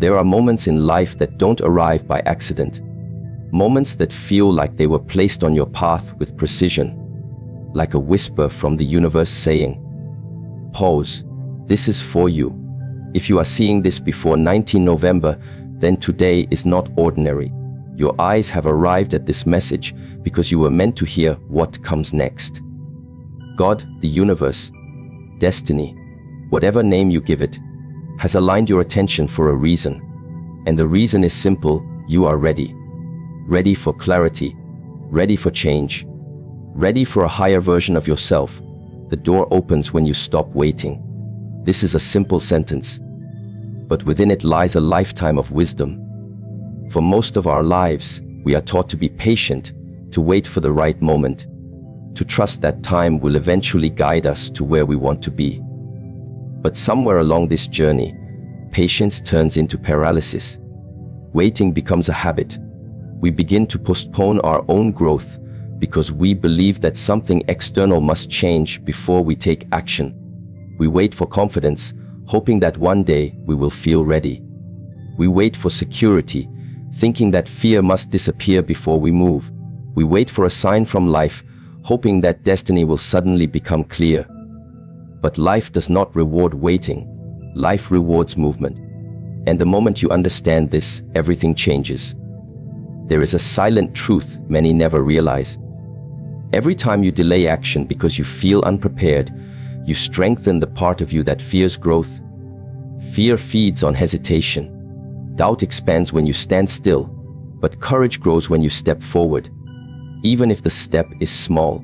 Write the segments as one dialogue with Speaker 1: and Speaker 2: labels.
Speaker 1: There are moments in life that don't arrive by accident. Moments that feel like they were placed on your path with precision, like a whisper from the universe saying, "Pause, this is for you." If you are seeing this before 19 November, then today is not ordinary. Your eyes have arrived at this message because you were meant to hear what comes next. God, the universe, destiny, whatever name you give it, has aligned your attention for a reason. And the reason is simple: you are ready. Ready for clarity, ready for change, ready for a higher version of yourself. The door opens when you stop waiting. This is a simple sentence, but within it lies a lifetime of wisdom. For most of our lives, we are taught to be patient, to wait for the right moment, to trust that time will eventually guide us to where we want to be. But somewhere along this journey, patience turns into paralysis. Waiting becomes a habit. We begin to postpone our own growth because we believe that something external must change before we take action. We wait for confidence, hoping that one day we will feel ready. We wait for security, thinking that fear must disappear before we move. We wait for a sign from life, hoping that destiny will suddenly become clear. But life does not reward waiting. Life rewards movement. And the moment you understand this, everything changes. There is a silent truth many never realize. Every time you delay action because you feel unprepared, you strengthen the part of you that fears growth. Fear feeds on hesitation. Doubt expands when you stand still, but courage grows when you step forward. Even if the step is small,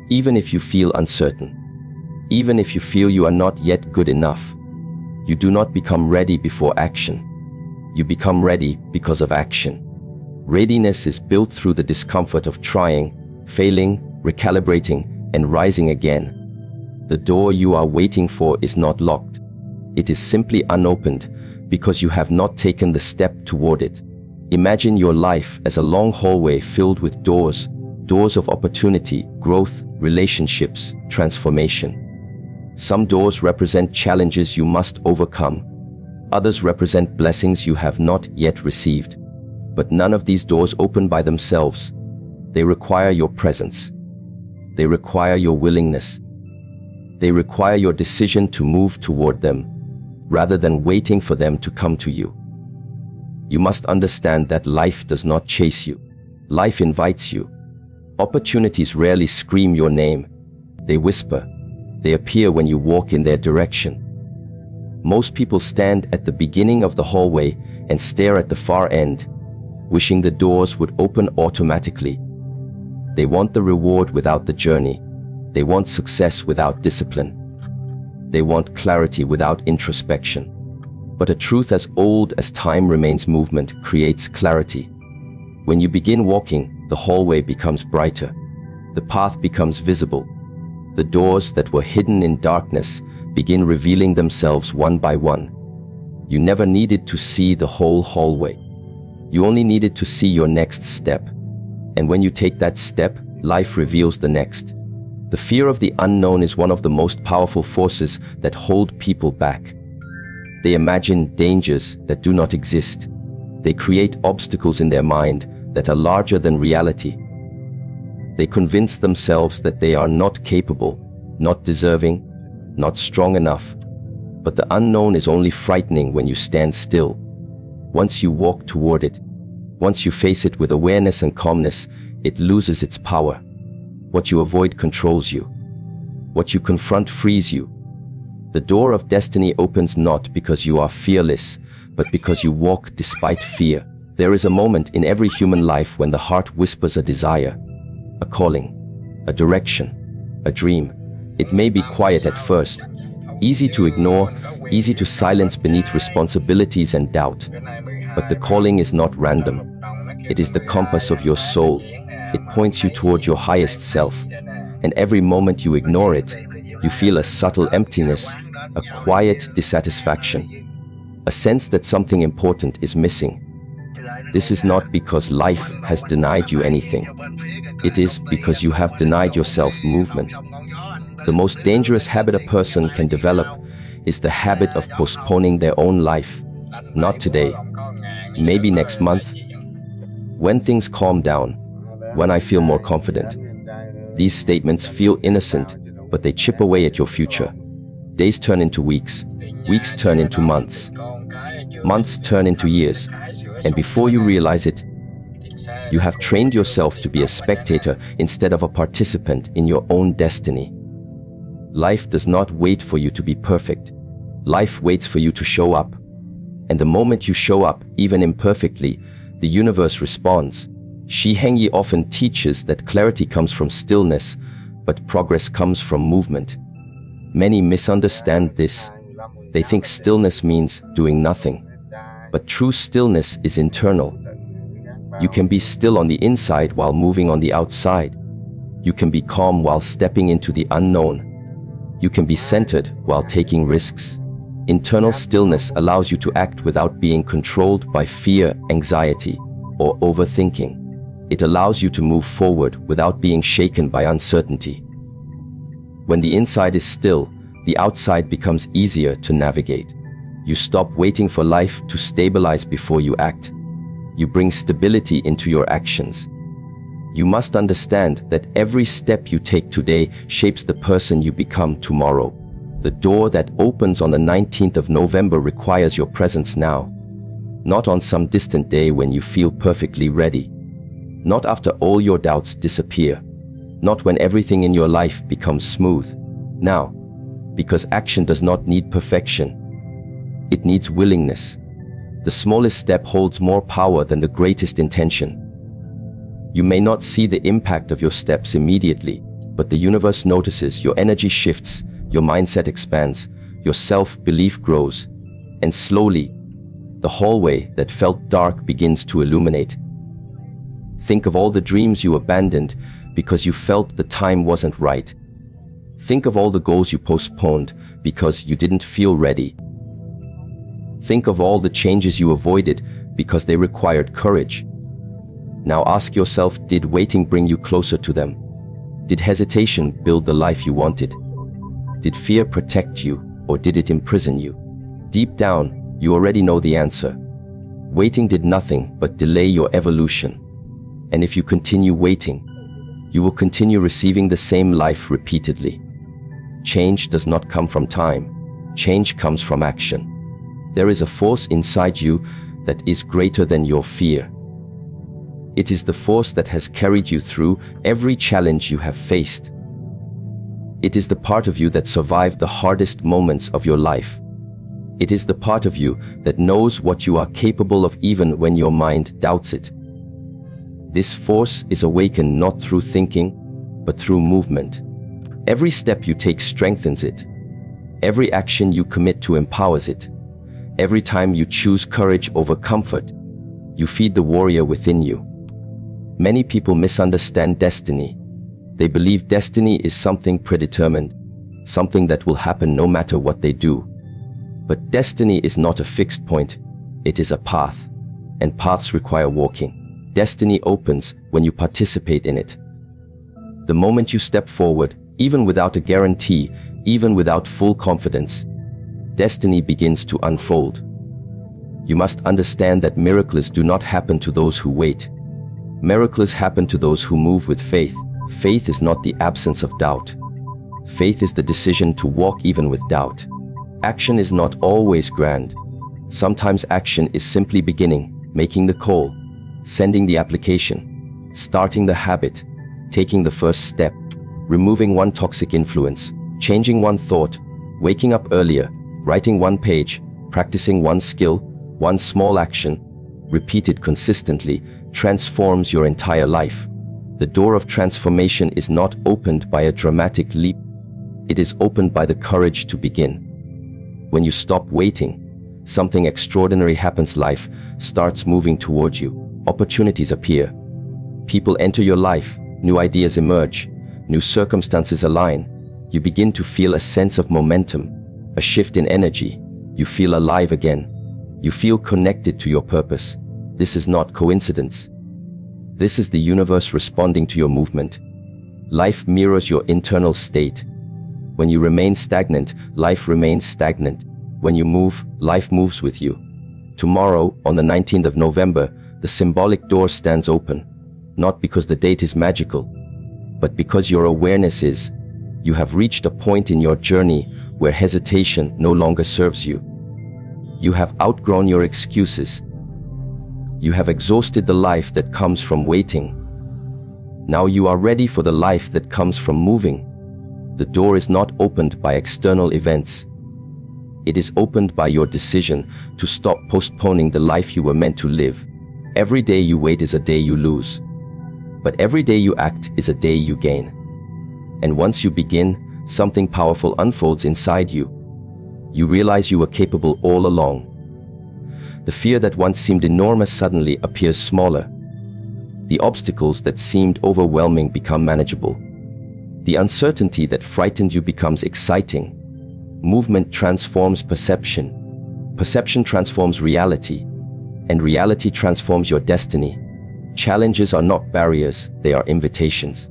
Speaker 1: even if you feel uncertain, even if you feel you are not yet good enough, you do not become ready before action. You become ready because of action. Readiness is built through the discomfort of trying, failing, recalibrating, and rising again. The door you are waiting for is not locked. It is simply unopened because you have not taken the step toward it. Imagine your life as a long hallway filled with doors, doors of opportunity, growth, relationships, transformation. Some doors represent challenges you must overcome. Others represent blessings you have not yet received. But none of these doors open by themselves. They require your presence. They require your willingness. They require your decision to move toward them, rather than waiting for them to come to you. You must understand that life does not chase you. Life invites you. Opportunities rarely scream your name. They whisper. They appear when you walk in their direction. Most people stand at the beginning of the hallway and stare at the far end, wishing the doors would open automatically. They want the reward without the journey. They want success without discipline. They want clarity without introspection. But a truth as old as time remains movement creates clarity. When you begin walking, the hallway becomes brighter. The path becomes visible. The doors that were hidden in darkness begin revealing themselves one by one. You never needed to see the whole hallway. You only needed to see your next step. And when you take that step, life reveals the next. The fear of the unknown is one of the most powerful forces that hold people back. They imagine dangers that do not exist. They create obstacles in their mind that are larger than reality. They convince themselves that they are not capable, not deserving, not strong enough. But the unknown is only frightening when you stand still. Once you walk toward it, once you face it with awareness and calmness, it loses its power. What you avoid controls you. What you confront frees you. The door of destiny opens not because you are fearless, but because you walk despite fear. There is a moment in every human life when the heart whispers a desire, a calling, a direction, a dream. It may be quiet at first, easy to ignore, easy to silence beneath responsibilities and doubt. But the calling is not random. It is the compass of your soul. It points you toward your highest self. And every moment you ignore it, you feel a subtle emptiness, a quiet dissatisfaction, a sense that something important is missing. This is not because life has denied you anything. It is because you have denied yourself movement. The most dangerous habit a person can develop is the habit of postponing their own life. Not today. Maybe next month. When things calm down. When I feel more confident. These statements feel innocent, but they chip away at your future. Days turn into weeks. Weeks turn into months. Months turn into years. And before you realize it, you have trained yourself to be a spectator instead of a participant in your own destiny. Life does not wait for you to be perfect. Life waits for you to show up. And the moment you show up, even imperfectly, the universe responds. Shi Heng Yi often teaches that clarity comes from stillness, but progress comes from movement. Many misunderstand this. They think stillness means doing nothing. But true stillness is internal. You can be still on the inside while moving on the outside. You can be calm while stepping into the unknown. You can be centered while taking risks. Internal stillness allows you to act without being controlled by fear, anxiety, or overthinking. It allows you to move forward without being shaken by uncertainty. When the inside is still, the outside becomes easier to navigate. You stop waiting for life to stabilize before you act. You bring stability into your actions. You must understand that every step you take today shapes the person you become tomorrow. The door that opens on the 19th of November requires your presence now. Not on some distant day when you feel perfectly ready. Not after all your doubts disappear. Not when everything in your life becomes smooth. Now, because action does not need perfection. It needs willingness. The smallest step holds more power than the greatest intention. You may not see the impact of your steps immediately, but the universe notices. Your energy shifts, your mindset expands, your self-belief grows, and slowly, the hallway that felt dark begins to illuminate. Think of all the dreams you abandoned because you felt the time wasn't right. Think of all the goals you postponed because you didn't feel ready. Think of all the changes you avoided because they required courage. Now ask yourself, did waiting bring you closer to them? Did hesitation build the life you wanted? Did fear protect you, or did it imprison you? Deep down, you already know the answer. Waiting did nothing but delay your evolution. And if you continue waiting, you will continue receiving the same life repeatedly. Change does not come from time. Change comes from action. There is a force inside you that is greater than your fear. It is the force that has carried you through every challenge you have faced. It is the part of you that survived the hardest moments of your life. It is the part of you that knows what you are capable of even when your mind doubts it. This force is awakened not through thinking, but through movement. Every step you take strengthens it. Every action you commit to empowers it. Every time you choose courage over comfort, you feed the warrior within you. Many people misunderstand destiny. They believe destiny is something predetermined, something that will happen no matter what they do. But destiny is not a fixed point, it is a path, and paths require walking. Destiny opens when you participate in it. The moment you step forward, even without a guarantee, even without full confidence, destiny begins to unfold. You must understand that miracles do not happen to those who wait. Miracles happen to those who move with faith. Faith is not the absence of doubt. Faith is the decision to walk even with doubt. Action is not always grand. Sometimes action is simply beginning, making the call, sending the application, starting the habit, taking the first step, removing one toxic influence, changing one thought, waking up earlier, writing one page, practicing one skill. One small action, repeated consistently, transforms your entire life. The door of transformation is not opened by a dramatic leap. It is opened by the courage to begin. When you stop waiting, something extraordinary happens. Life starts moving towards you. Opportunities appear. People enter your life. New ideas emerge. New circumstances align. You begin to feel a sense of momentum, a shift in energy. You feel alive again. You feel connected to your purpose. This is not coincidence. This is the universe responding to your movement. Life mirrors your internal state. When you remain stagnant, life remains stagnant. When you move, life moves with you. Tomorrow, on the 19th of November, the symbolic door stands open, not because the date is magical, but because your awareness is. You have reached a point in your journey where hesitation no longer serves you. You have outgrown your excuses. You have exhausted the life that comes from waiting. Now you are ready for the life that comes from moving. The door is not opened by external events. It is opened by your decision to stop postponing the life you were meant to live. Every day you wait is a day you lose. But every day you act is a day you gain. And once you begin, something powerful unfolds inside you. You realize you were capable all along. The fear that once seemed enormous suddenly appears smaller. The obstacles that seemed overwhelming become manageable. The uncertainty that frightened you becomes exciting. Movement transforms perception. Perception transforms reality. And reality transforms your destiny. Challenges are not barriers, they are invitations.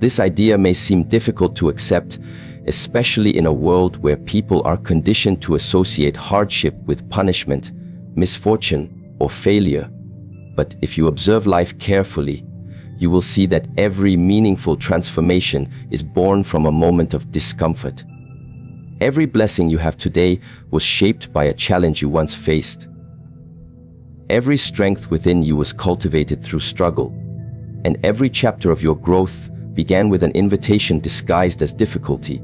Speaker 1: This idea may seem difficult to accept, especially in a world where people are conditioned to associate hardship with punishment, misfortune, or failure. But if you observe life carefully, you will see that every meaningful transformation is born from a moment of discomfort. Every blessing you have today was shaped by a challenge you once faced. Every strength within you was cultivated through struggle, and every chapter of your growth began with an invitation disguised as difficulty.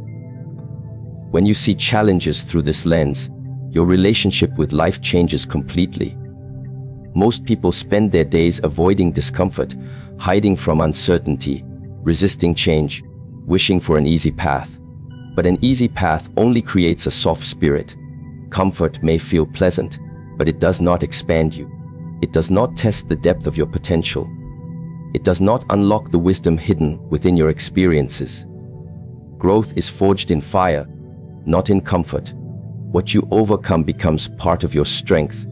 Speaker 1: When you see challenges through this lens, your relationship with life changes completely. Most people spend their days avoiding discomfort, hiding from uncertainty, resisting change, wishing for an easy path. But an easy path only creates a soft spirit. Comfort may feel pleasant, but it does not expand you. It does not test the depth of your potential. It does not unlock the wisdom hidden within your experiences. Growth is forged in fire, not in comfort. What you overcome becomes part of your strength.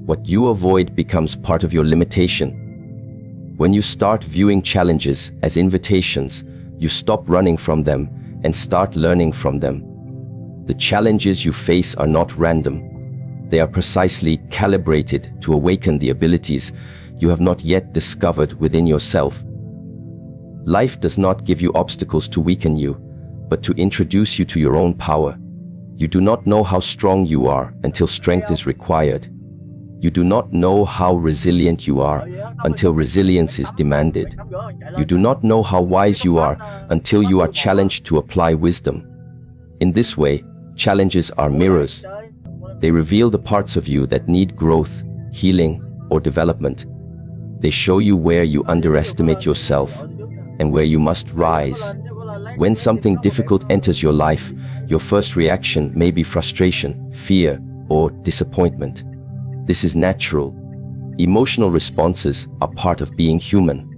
Speaker 1: What you avoid becomes part of your limitation. When you start viewing challenges as invitations, you stop running from them and start learning from them. The challenges you face are not random. They are precisely calibrated to awaken the abilities you have not yet discovered within yourself. Life does not give you obstacles to weaken you, but to introduce you to your own power. You do not know how strong you are until strength is required. You do not know how resilient you are until resilience is demanded. You do not know how wise you are until you are challenged to apply wisdom. In this way, challenges are mirrors. They reveal the parts of you that need growth, healing, or development. They show you where you underestimate yourself and where you must rise. When something difficult enters your life, your first reaction may be frustration, fear, or disappointment. This is natural. Emotional responses are part of being human.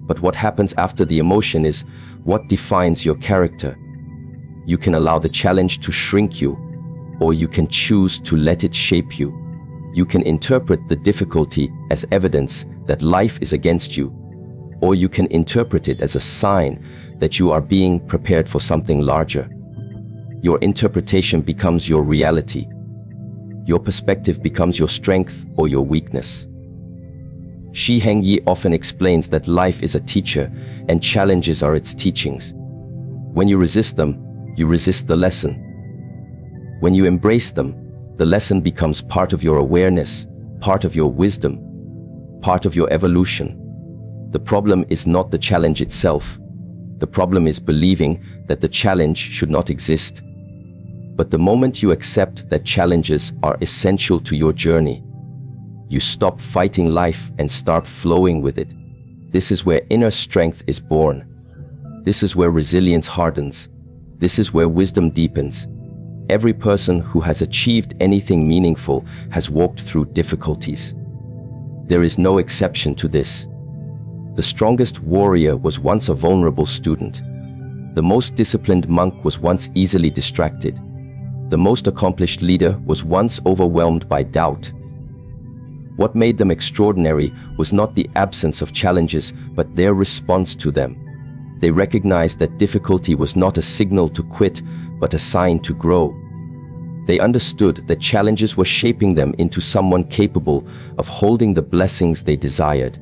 Speaker 1: But what happens after the emotion is what defines your character. You can allow the challenge to shrink you, or you can choose to let it shape you. You can interpret the difficulty as evidence that life is against you, or you can interpret it as a sign that you are being prepared for something larger. Your interpretation becomes your reality. Your perspective becomes your strength or your weakness. Shi Heng Yi often explains that life is a teacher and challenges are its teachings. When you resist them, you resist the lesson. When you embrace them, the lesson becomes part of your awareness, part of your wisdom, part of your evolution. The problem is not the challenge itself. The problem is believing that the challenge should not exist. But the moment you accept that challenges are essential to your journey, you stop fighting life and start flowing with it. This is where inner strength is born. This is where resilience hardens. This is where wisdom deepens. Every person who has achieved anything meaningful has walked through difficulties. There is no exception to this. The strongest warrior was once a vulnerable student. The most disciplined monk was once easily distracted. The most accomplished leader was once overwhelmed by doubt. What made them extraordinary was not the absence of challenges, but their response to them. They recognized that difficulty was not a signal to quit, but a sign to grow. They understood that challenges were shaping them into someone capable of holding the blessings they desired.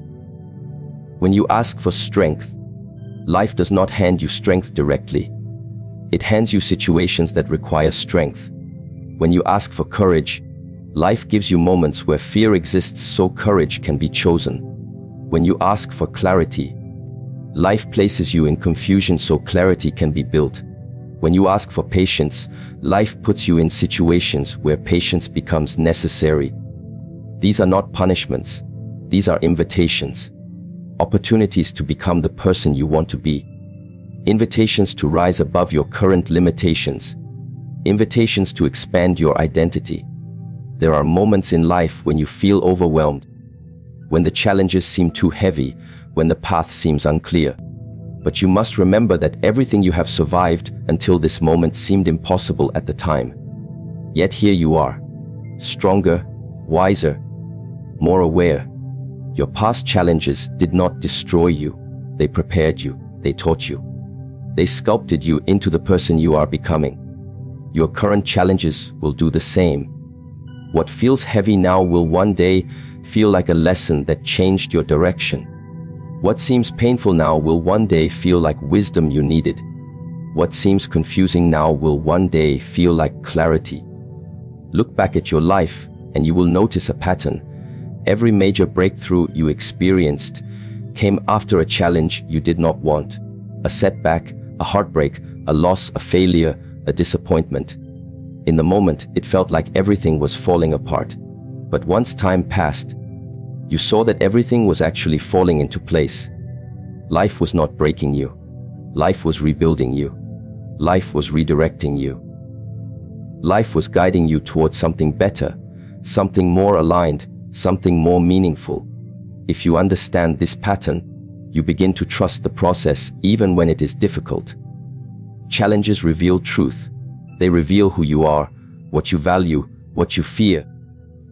Speaker 1: When you ask for strength, life does not hand you strength directly. It hands you situations that require strength. When you ask for courage, life gives you moments where fear exists so courage can be chosen. When you ask for clarity, life places you in confusion so clarity can be built. When you ask for patience, life puts you in situations where patience becomes necessary. These are not punishments. These are invitations. Opportunities to become the person you want to be. Invitations to rise above your current limitations. Invitations to expand your identity. There are moments in life when you feel overwhelmed, when the challenges seem too heavy, when the path seems unclear. But you must remember that everything you have survived until this moment seemed impossible at the time. Yet here you are, stronger, wiser, more aware. Your past challenges did not destroy you. They prepared you. They taught you. They sculpted you into the person you are becoming. Your current challenges will do the same. What feels heavy now will one day feel like a lesson that changed your direction. What seems painful now will one day feel like wisdom you needed. What seems confusing now will one day feel like clarity. Look back at your life and you will notice a pattern. Every major breakthrough you experienced came after a challenge you did not want. A setback, a heartbreak, a loss, a failure, a disappointment. In the moment, it felt like everything was falling apart. But once time passed, you saw that everything was actually falling into place. Life was not breaking you. Life was rebuilding you. Life was redirecting you. Life was guiding you towards something better, something more aligned, something more meaningful. If you understand this pattern, you begin to trust the process even when it is difficult. Challenges reveal truth. They reveal who you are, what you value, what you fear,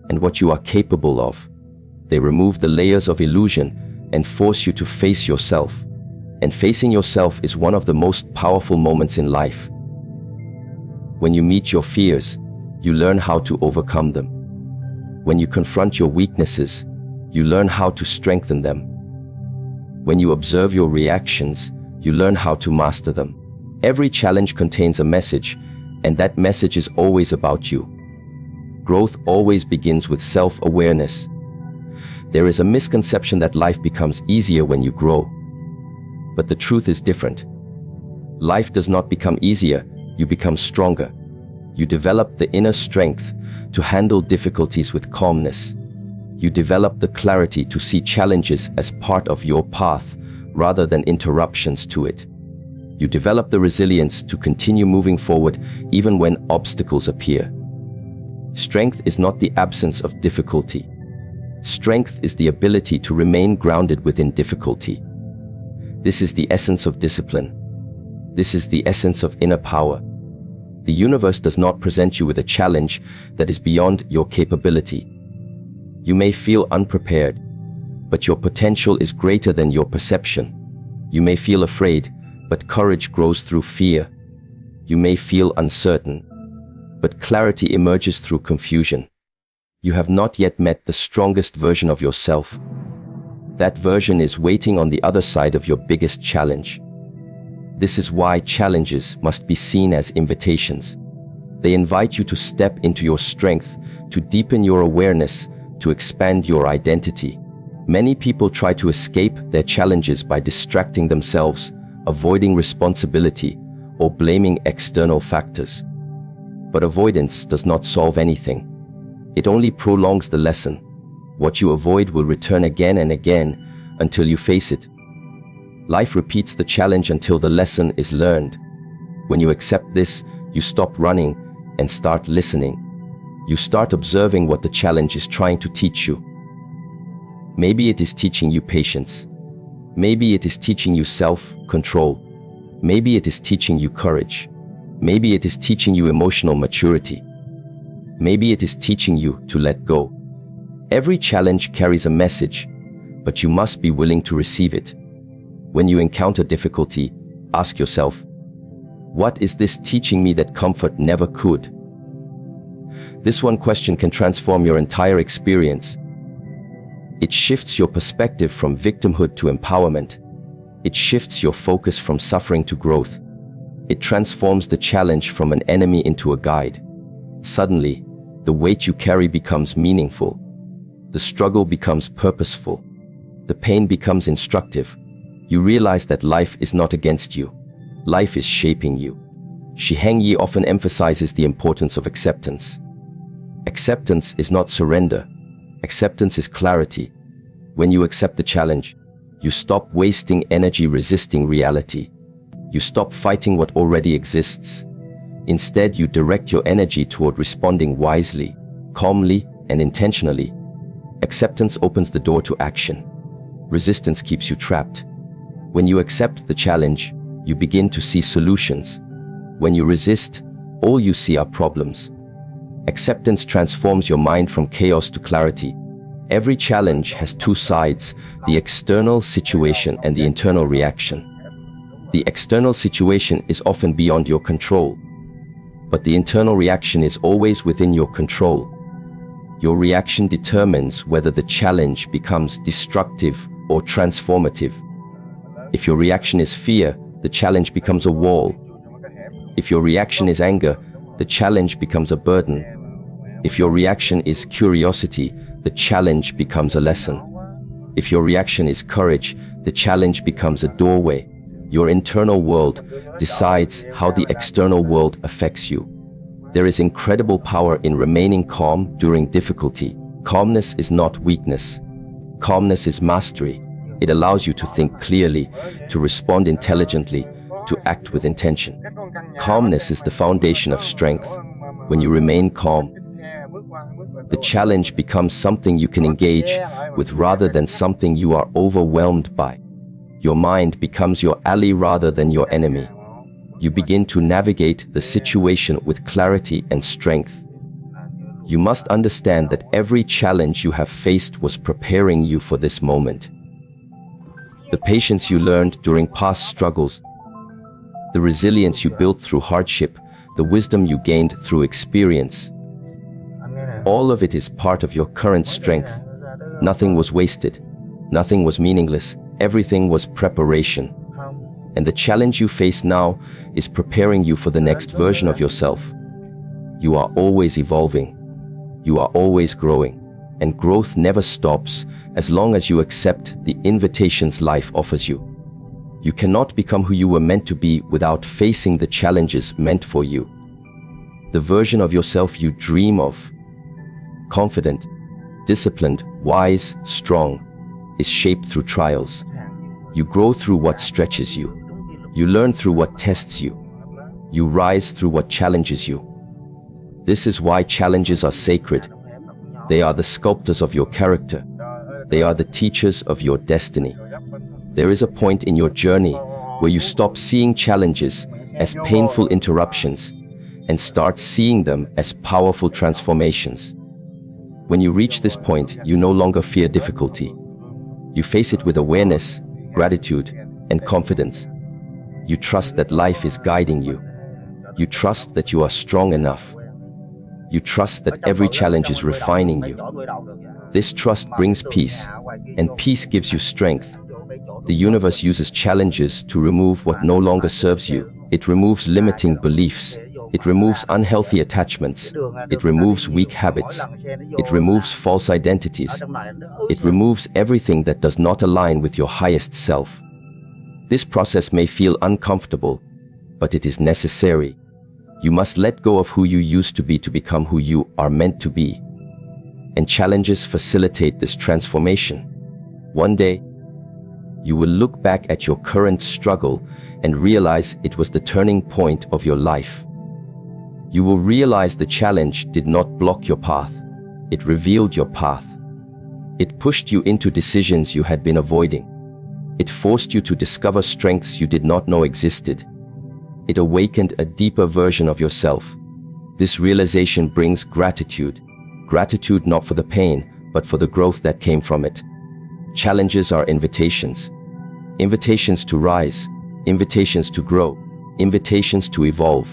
Speaker 1: and what you are capable of. They remove the layers of illusion and force you to face yourself. And facing yourself is one of the most powerful moments in life. When you meet your fears, you learn how to overcome them. When you confront your weaknesses, you learn how to strengthen them. When you observe your reactions, you learn how to master them. Every challenge contains a message, and that message is always about you. Growth always begins with self-awareness. There is a misconception that life becomes easier when you grow. But the truth is different. Life does not become easier, you become stronger. You develop the inner strength to handle difficulties with calmness. You develop the clarity to see challenges as part of your path rather than interruptions to it. You develop the resilience to continue moving forward even when obstacles appear. Strength is not the absence of difficulty. Strength is the ability to remain grounded within difficulty. This is the essence of discipline. This is the essence of inner power. The universe does not present you with a challenge that is beyond your capability. You may feel unprepared, but your potential is greater than your perception. You may feel afraid, but courage grows through fear. You may feel uncertain, but clarity emerges through confusion. You have not yet met the strongest version of yourself. That version is waiting on the other side of your biggest challenge. This is why challenges must be seen as invitations. They invite you to step into your strength, to deepen your awareness, to expand your identity. Many people try to escape their challenges by distracting themselves, avoiding responsibility, or blaming external factors. But avoidance does not solve anything. It only prolongs the lesson. What you avoid will return again and again until you face it. Life repeats the challenge until the lesson is learned. When you accept this, you stop running and start listening. You start observing what the challenge is trying to teach you. Maybe it is teaching you patience. Maybe it is teaching you self-control. Maybe it is teaching you courage. Maybe it is teaching you emotional maturity. Maybe it is teaching you to let go. Every challenge carries a message, but you must be willing to receive it. When you encounter difficulty, ask yourself, what is this teaching me that comfort never could? this one question can transform your entire experience. It shifts your perspective from victimhood to empowerment. It shifts your focus from suffering to growth. It transforms the challenge from an enemy into a guide. Suddenly, the weight you carry becomes meaningful. The struggle becomes purposeful. The pain becomes instructive. You realize that life is not against you. Life is shaping you. Shi Heng Yi often emphasizes the importance of acceptance. Acceptance is not surrender. Acceptance is clarity. When you accept the challenge, you stop wasting energy resisting reality. You stop fighting what already exists. Instead, you direct your energy toward responding wisely, calmly, and intentionally. Acceptance opens the door to action. Resistance keeps you trapped. When you accept the challenge, you begin to see solutions. When you resist, all you see are problems. Acceptance transforms your mind from chaos to clarity. Every challenge has two sides, the external situation and the internal reaction. The external situation is often beyond your control, but the internal reaction is always within your control. Your reaction determines whether the challenge becomes destructive or transformative. If your reaction is fear, the challenge becomes a wall. If your reaction is anger, the challenge becomes a burden. If your reaction is curiosity, the challenge becomes a lesson. If your reaction is courage, the challenge becomes a doorway. Your internal world decides how the external world affects you. There is incredible power in remaining calm during difficulty. Calmness is not weakness. Calmness is mastery. It allows you to think clearly, to respond intelligently, to act with intention. Calmness is the foundation of strength. When you remain calm, the challenge becomes something you can engage with rather than something you are overwhelmed by. Your mind becomes your ally rather than your enemy. You begin to navigate the situation with clarity and strength. You must understand that every challenge you have faced was preparing you for this moment. The patience you learned during past struggles, the resilience you built through hardship, the wisdom you gained through experience, all of it is part of your current strength. Nothing was wasted. Nothing was meaningless. Everything was preparation. And the challenge you face now is preparing you for the next version of yourself. You are always evolving. You are always growing. And growth never stops as long as you accept the invitations life offers you. You cannot become who you were meant to be without facing the challenges meant for you. The version of yourself you dream of, confident, disciplined, wise, strong, is shaped through trials. You grow through what stretches you. You learn through what tests you. You rise through what challenges you. This is why challenges are sacred. They are the sculptors of your character. They are the teachers of your destiny. There is a point in your journey where you stop seeing challenges as painful interruptions and start seeing them as powerful transformations. When you reach this point, you no longer fear difficulty. You face it with awareness, gratitude, and confidence. You trust that life is guiding you. You trust that you are strong enough. You trust that every challenge is refining you. This trust brings peace, and peace gives you strength. The universe uses challenges to remove what no longer serves you. It removes limiting beliefs. It removes unhealthy attachments. It removes weak habits. It removes false identities. It removes everything that does not align with your highest self. This process may feel uncomfortable, but it is necessary. You must let go of who you used to be to become who you are meant to be. And challenges facilitate this transformation. One day, you will look back at your current struggle and realize it was the turning point of your life. You will realize the challenge did not block your path. It revealed your path. It pushed you into decisions you had been avoiding. It forced you to discover strengths you did not know existed. It awakened a deeper version of yourself. This realization brings gratitude. Gratitude not for the pain, but for the growth that came from it. Challenges are invitations. Invitations to rise. Invitations to grow. Invitations to evolve.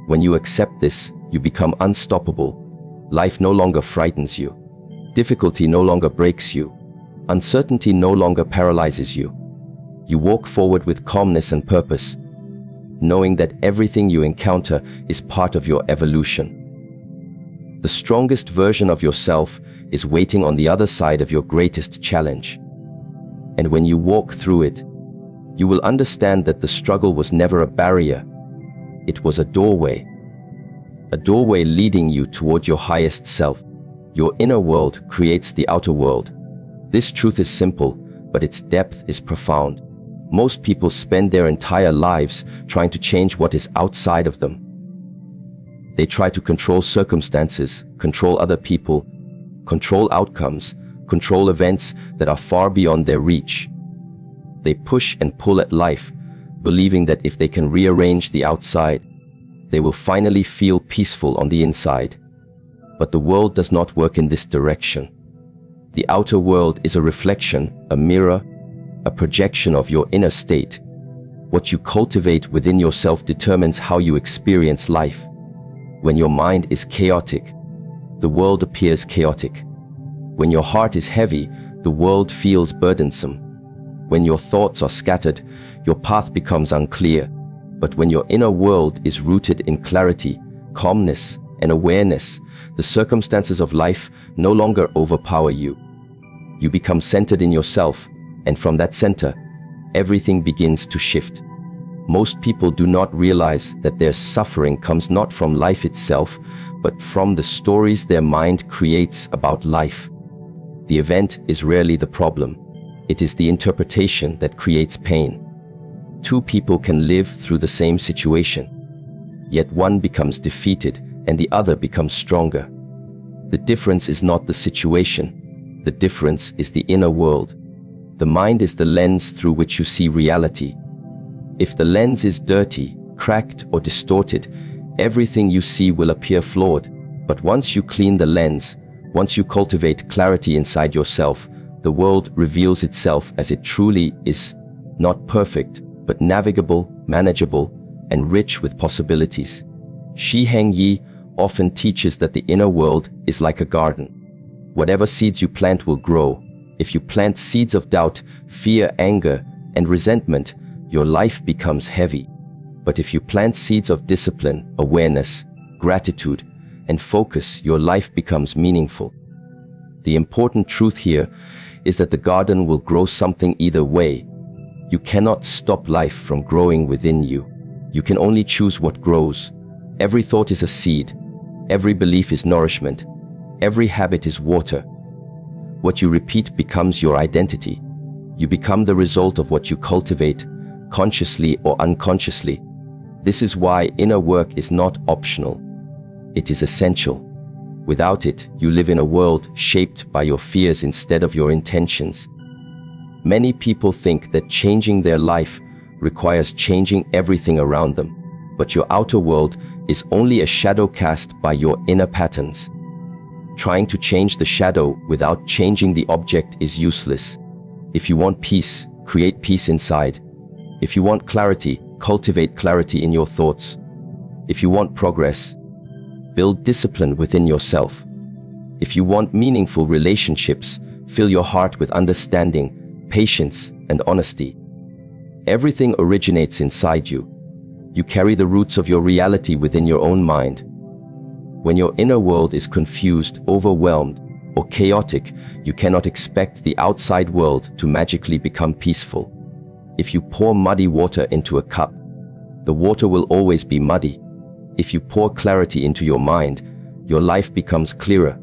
Speaker 1: When you accept this, you become unstoppable. Life no longer frightens you. Difficulty no longer breaks you. Uncertainty no longer paralyzes you. You walk forward with calmness and purpose, knowing that everything you encounter is part of your evolution. The strongest version of yourself is waiting on the other side of your greatest challenge. And when you walk through it, you will understand that the struggle was never a barrier. It was a doorway leading you toward your highest self. Your inner world creates the outer world. This truth is simple, but its depth is profound. Most people spend their entire lives trying to change what is outside of them. They try to control circumstances, control other people, control outcomes, control events that are far beyond their reach. They push and pull at life, believing that if they can rearrange the outside, they will finally feel peaceful on the inside. But the world does not work in this direction. The outer world is a reflection, a mirror, a projection of your inner state. What you cultivate within yourself determines how you experience life. When your mind is chaotic, the world appears chaotic. When your heart is heavy, the world feels burdensome. When your thoughts are scattered, your path becomes unclear. But when your inner world is rooted in clarity, calmness, and awareness, the circumstances of life no longer overpower you. You become centered in yourself, and from that center, everything begins to shift. Most people do not realize that their suffering comes not from life itself, but from the stories their mind creates about life. The event is rarely the problem. It is the interpretation that creates pain. Two people can live through the same situation, yet one becomes defeated and the other becomes stronger. The difference is not the situation. The difference is the inner world. The mind is the lens through which you see reality. If the lens is dirty, cracked, or distorted, everything you see will appear flawed. But once you clean the lens, once you cultivate clarity inside yourself, the world reveals itself as it truly is, not perfect, but navigable, manageable, and rich with possibilities. Shi Heng Yi often teaches that the inner world is like a garden. Whatever seeds you plant will grow. If you plant seeds of doubt, fear, anger, and resentment, your life becomes heavy. But if you plant seeds of discipline, awareness, gratitude, and focus, your life becomes meaningful. The important truth here is that the garden will grow something either way. You cannot stop life from growing within you. You can only choose what grows. Every thought is a seed. Every belief is nourishment. Every habit is water. What you repeat becomes your identity. You become the result of what you cultivate, consciously or unconsciously. This is why inner work is not optional. It is essential. Without it, you live in a world shaped by your fears instead of your intentions. Many people think that changing their life requires changing everything around them, but your outer world is only a shadow cast by your inner patterns. Trying to change the shadow without changing the object is useless. If you want peace, create peace inside. If you want clarity, cultivate clarity in your thoughts. If you want progress, build discipline within yourself. If you want meaningful relationships, fill your heart with understanding, patience, and honesty. Everything originates inside you. You carry the roots of your reality within your own mind. When your inner world is confused, overwhelmed, or chaotic, you cannot expect the outside world to magically become peaceful. If you pour muddy water into a cup, the water will always be muddy. If you pour clarity into your mind, your life becomes clearer.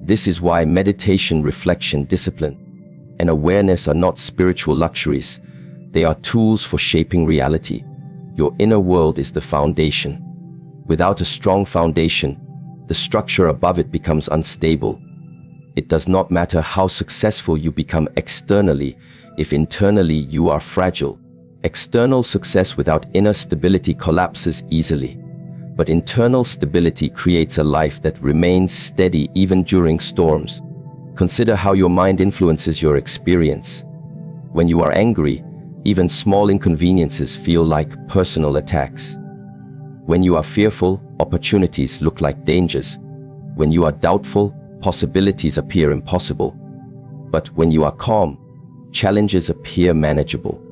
Speaker 1: This is why meditation, reflection, discipline, and awareness are not spiritual luxuries. They are tools for shaping reality. Your inner world is the foundation. Without a strong foundation, the structure above it becomes unstable. It does not matter how successful you become externally, if internally you are fragile. External success without inner stability collapses easily. But internal stability creates a life that remains steady even during storms. Consider how your mind influences your experience. When you are angry, even small inconveniences feel like personal attacks. When you are fearful, opportunities look like dangers. When you are doubtful, possibilities appear impossible. But when you are calm, challenges appear manageable.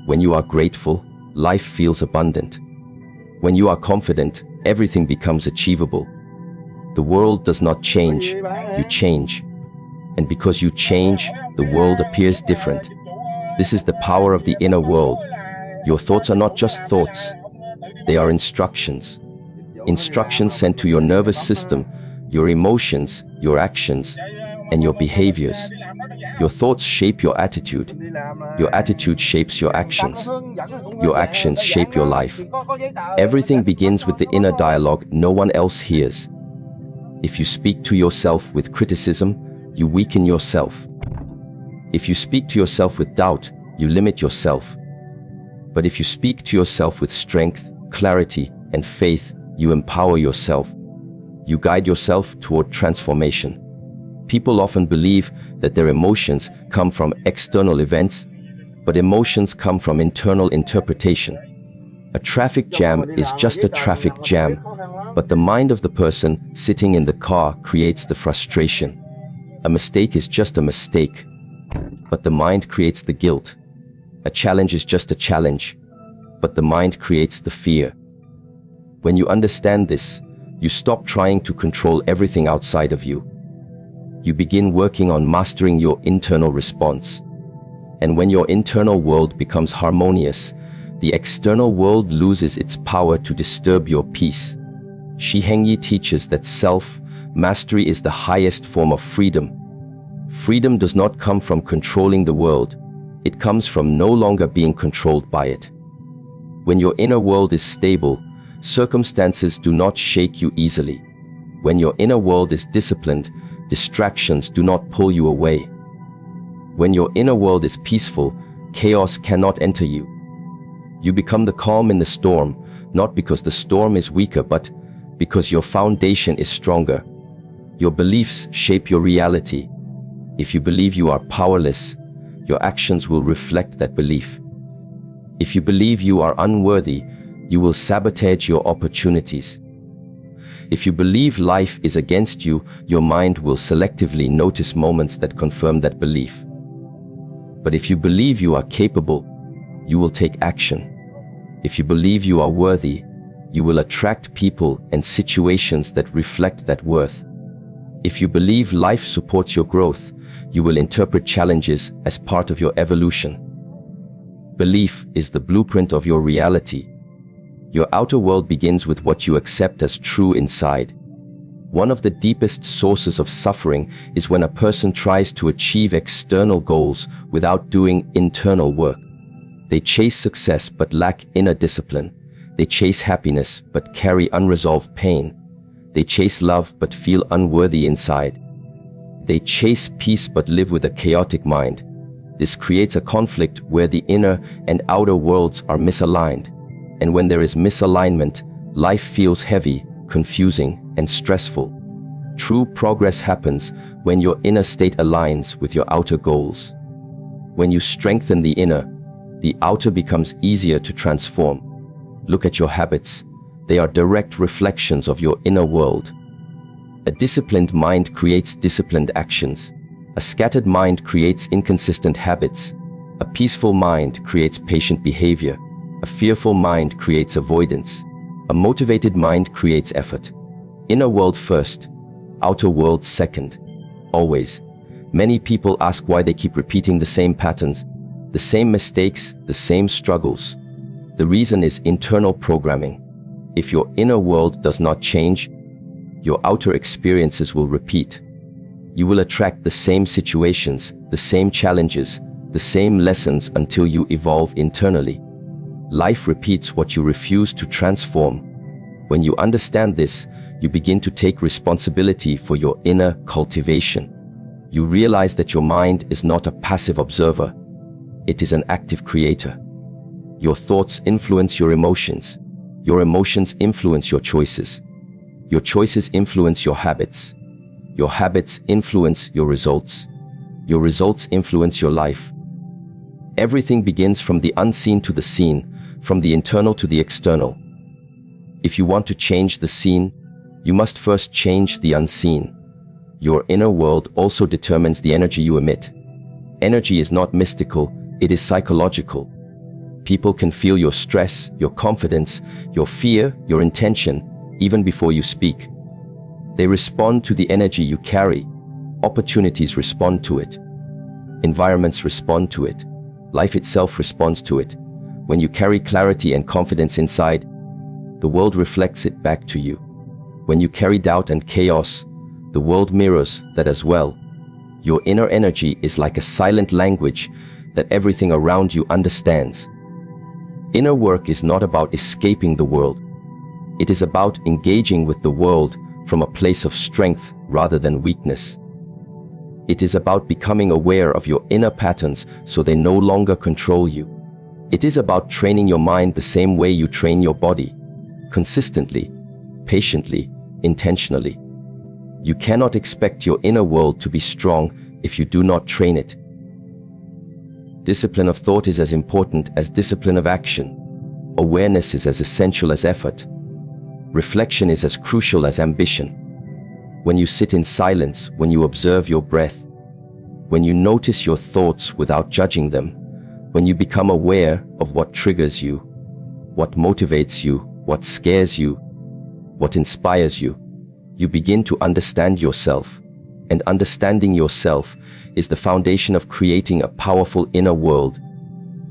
Speaker 1: When you are grateful, life feels abundant. When you are confident, everything becomes achievable. The world does not change, you change. And because you change, the world appears different. This is the power of the inner world. Your thoughts are not just thoughts, they are instructions. Instructions sent to your nervous system, your emotions, your actions, and your behaviors. Your thoughts shape your attitude. Your attitude shapes your actions. Your actions shape your life. Everything begins with the inner dialogue no one else hears. If you speak to yourself with criticism, you weaken yourself. If you speak to yourself with doubt, you limit yourself. But if you speak to yourself with strength, clarity, and faith, you empower yourself. You guide yourself toward transformation. People often believe that their emotions come from external events, but emotions come from internal interpretation. A traffic jam is just a traffic jam, but the mind of the person sitting in the car creates the frustration. A mistake is just a mistake, but the mind creates the guilt. A challenge is just a challenge, but the mind creates the fear. When you understand this, you stop trying to control everything outside of you. You begin working on mastering your internal response. And when your internal world becomes harmonious, the external world loses its power to disturb your peace. Shi Heng Yi teaches that self-mastery is the highest form of freedom. Freedom does not come from controlling the world. It comes from no longer being controlled by it. When your inner world is stable, circumstances do not shake you easily. When your inner world is disciplined, distractions do not pull you away. When your inner world is peaceful, chaos cannot enter you. You become the calm in the storm, not because the storm is weaker, but because your foundation is stronger. Your beliefs shape your reality. If you believe you are powerless, your actions will reflect that belief. If you believe you are unworthy, you will sabotage your opportunities. If you believe life is against you, your mind will selectively notice moments that confirm that belief. But if you believe you are capable, you will take action. If you believe you are worthy, you will attract people and situations that reflect that worth. If you believe life supports your growth, you will interpret challenges as part of your evolution. Belief is the blueprint of your reality. Your outer world begins with what you accept as true inside. One of the deepest sources of suffering is when a person tries to achieve external goals without doing internal work. They chase success but lack inner discipline. They chase happiness but carry unresolved pain. They chase love but feel unworthy inside. They chase peace but live with a chaotic mind. This creates a conflict where the inner and outer worlds are misaligned. And when there is misalignment, life feels heavy, confusing, and stressful. True progress happens when your inner state aligns with your outer goals. When you strengthen the inner, the outer becomes easier to transform. Look at your habits. They are direct reflections of your inner world. A disciplined mind creates disciplined actions. A scattered mind creates inconsistent habits. A peaceful mind creates patient behavior. A fearful mind creates avoidance. A motivated mind creates effort. Inner world first, outer world second. Always. Many people ask why they keep repeating the same patterns, the same mistakes, the same struggles. The reason is internal programming. If your inner world does not change, your outer experiences will repeat. You will attract the same situations, the same challenges, the same lessons until you evolve internally. Life repeats what you refuse to transform. When you understand this, you begin to take responsibility for your inner cultivation. You realize that your mind is not a passive observer. It is an active creator. Your thoughts influence your emotions. Your emotions influence your choices. Your choices influence your habits. Your habits influence your results. Your results influence your life. Everything begins from the unseen to the seen, from the internal to the external. If you want to change the scene, You must first change the unseen. Your inner world also determines the energy you emit. Energy is not mystical, it is psychological. People can feel your stress, your confidence, your fear, your intention, even before you speak. They respond to the energy you carry. Opportunities respond to it. Environments respond to it. Life itself responds to it. When you carry clarity and confidence inside, the world reflects it back to you. When you carry doubt and chaos, the world mirrors that as well. Your inner energy is like a silent language that everything around you understands. Inner work is not about escaping the world. It is about engaging with the world from a place of strength rather than weakness. It is about becoming aware of your inner patterns so they no longer control you. It is about training your mind the same way you train your body, consistently, patiently, intentionally. You cannot expect your inner world to be strong if you do not train it. Discipline of thought is as important as discipline of action. Awareness is as essential as effort. Reflection is as crucial as ambition. When you sit in silence, when you observe your breath, when you notice your thoughts without judging them, when you become aware of what triggers you, what motivates you, what scares you, what inspires you, you begin to understand yourself. And understanding yourself is the foundation of creating a powerful inner world.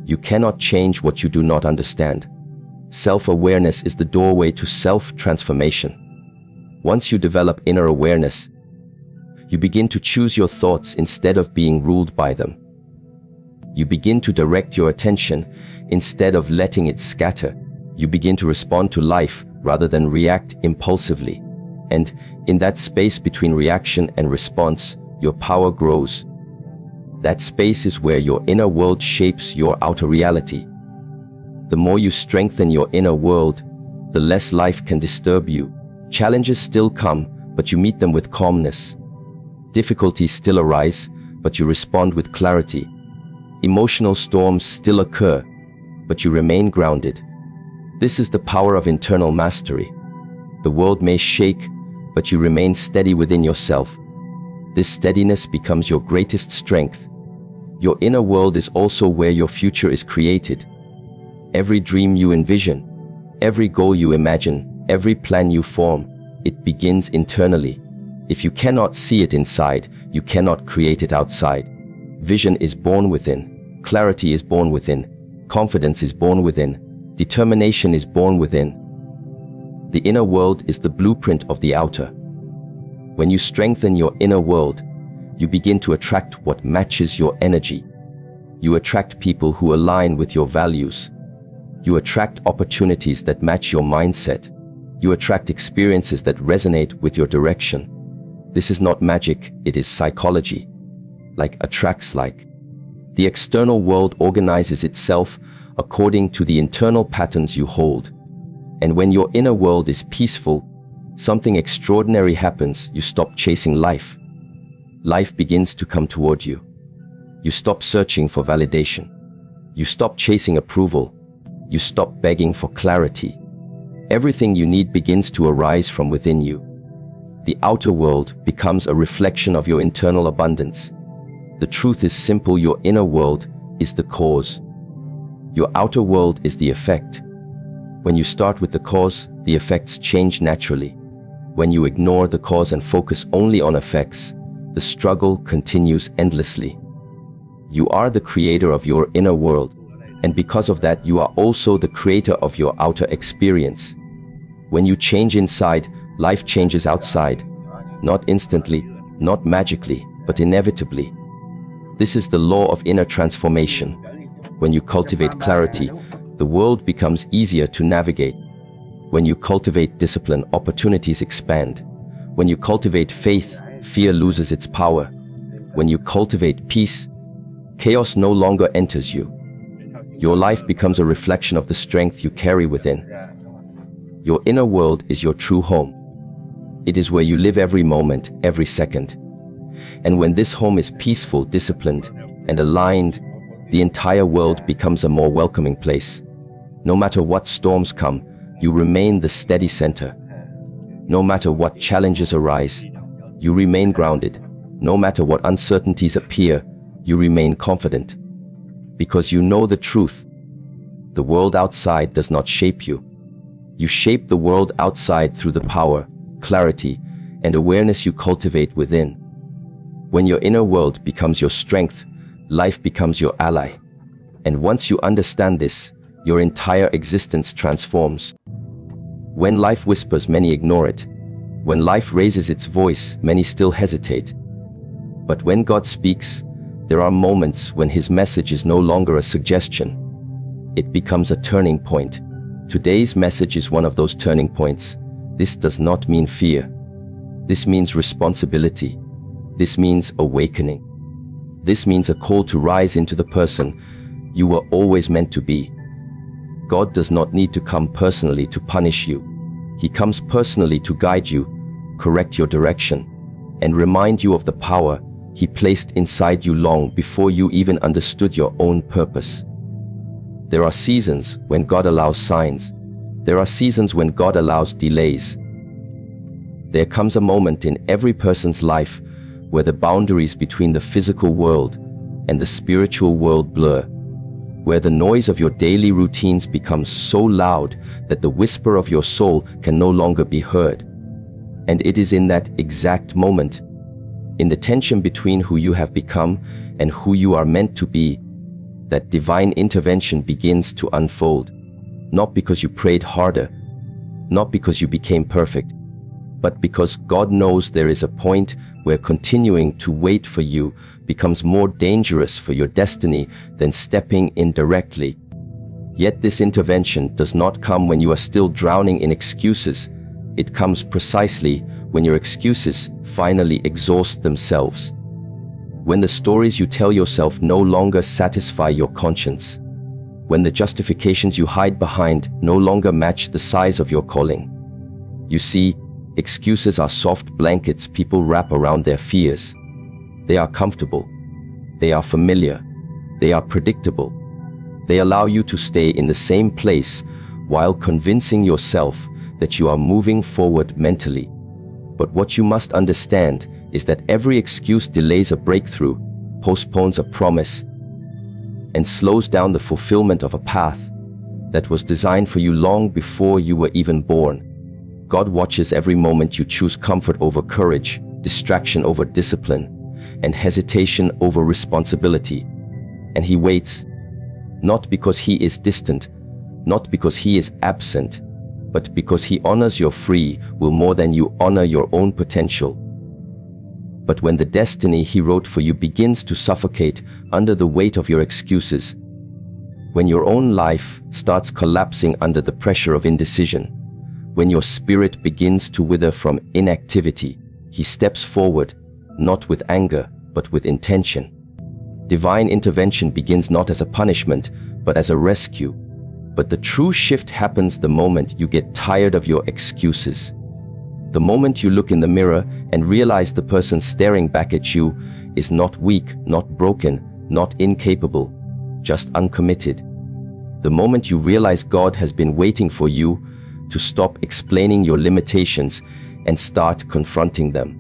Speaker 1: You cannot change what you do not understand. Self-awareness is the doorway to self-transformation. Once you develop inner awareness, you begin to choose your thoughts instead of being ruled by them. You begin to direct your attention instead of letting it scatter. You begin to respond to life rather than react impulsively. And in that space between reaction and response, your power grows. That space is where your inner world shapes your outer reality. The more you strengthen your inner world, the less life can disturb you. Challenges still come, but you meet them with calmness. Difficulties still arise, but you respond with clarity. Emotional storms still occur, but you remain grounded. This is the power of internal mastery. The world may shake, but you remain steady within yourself. This steadiness becomes your greatest strength. Your inner world is also where your future is created. Every dream you envision, every goal you imagine, every plan you form, it begins internally. If you cannot see it inside, you cannot create it outside. Vision is born within. Clarity is born within. Confidence is born within. Determination is born within. The inner world is the blueprint of the outer. When you strengthen your inner world, you begin to attract what matches your energy. You attract people who align with your values. You attract opportunities that match your mindset. You attract experiences that resonate with your direction. This is not magic, it is psychology. Like attracts like. The external world organizes itself according to the internal patterns you hold. And when your inner world is peaceful, something extraordinary happens. You stop chasing life. Life begins to come toward you. You stop searching for validation. You stop chasing approval. You stop begging for clarity. Everything you need begins to arise from within you. The outer world becomes a reflection of your internal abundance. The truth is simple: your inner world is the cause. Your outer world is the effect. When you start with the cause, the effects change naturally. When you ignore the cause and focus only on effects, the struggle continues endlessly. You are the creator of your inner world, and because of that, you are also the creator of your outer experience. When you change inside, life changes outside. Not instantly, not magically, but inevitably. This is the law of inner transformation. When you cultivate clarity, the world becomes easier to navigate. When you cultivate discipline, opportunities expand. When you cultivate faith, fear loses its power. When you cultivate peace, chaos no longer enters you. Your life becomes a reflection of the strength you carry within. Your inner world is your true home. It is where you live every moment, every second. And when this home is peaceful, disciplined, and aligned, the entire world becomes a more welcoming place. No matter what storms come, you remain the steady center. No matter what challenges arise, you remain grounded. No matter what uncertainties appear, you remain confident. Because you know the truth. The world outside does not shape you. You shape the world outside through the power, clarity, and awareness you cultivate within. When your inner world becomes your strength, life becomes your ally. And once you understand this, your entire existence transforms. When life whispers, many ignore it. When life raises its voice, many still hesitate. But when God speaks, there are moments when His message is no longer a suggestion. It becomes a turning point. Today's message is one of those turning points. This does not mean fear. This means responsibility. This means awakening. This means a call to rise into the person you were always meant to be. God does not need to come personally to punish you. He comes personally to guide you, correct your direction, and remind you of the power He placed inside you long before you even understood your own purpose. There are seasons when God allows signs. There are seasons when God allows delays. There comes a moment in every person's life where the boundaries between the physical world and the spiritual world blur, where the noise of your daily routines becomes so loud that the whisper of your soul can no longer be heard. And it is in that exact moment, in the tension between who you have become and who you are meant to be, that divine intervention begins to unfold. Not because you prayed harder, not because you became perfect, but because God knows there is a point where continuing to wait for you becomes more dangerous for your destiny than stepping in directly. Yet this intervention does not come when you are still drowning in excuses. It comes precisely when your excuses finally exhaust themselves. When the stories you tell yourself no longer satisfy your conscience. When the justifications you hide behind no longer match the size of your calling. You see, excuses are soft blankets people wrap around their fears. They are comfortable. They are familiar. They are predictable. They allow you to stay in the same place while convincing yourself that you are moving forward mentally. But what you must understand is that every excuse delays a breakthrough, postpones a promise, and slows down the fulfillment of a path that was designed for you long before you were even born. God watches every moment you choose comfort over courage, distraction over discipline, and hesitation over responsibility. And He waits, not because He is distant, not because He is absent, but because He honors your free will more than you honor your own potential. But when the destiny He wrote for you begins to suffocate under the weight of your excuses, when your own life starts collapsing under the pressure of indecision, when your spirit begins to wither from inactivity, He steps forward, not with anger, but with intention. Divine intervention begins not as a punishment, but as a rescue. But the true shift happens the moment you get tired of your excuses. The moment you look in the mirror and realize the person staring back at you is not weak, not broken, not incapable, just uncommitted. The moment you realize God has been waiting for you to stop explaining your limitations and start confronting them.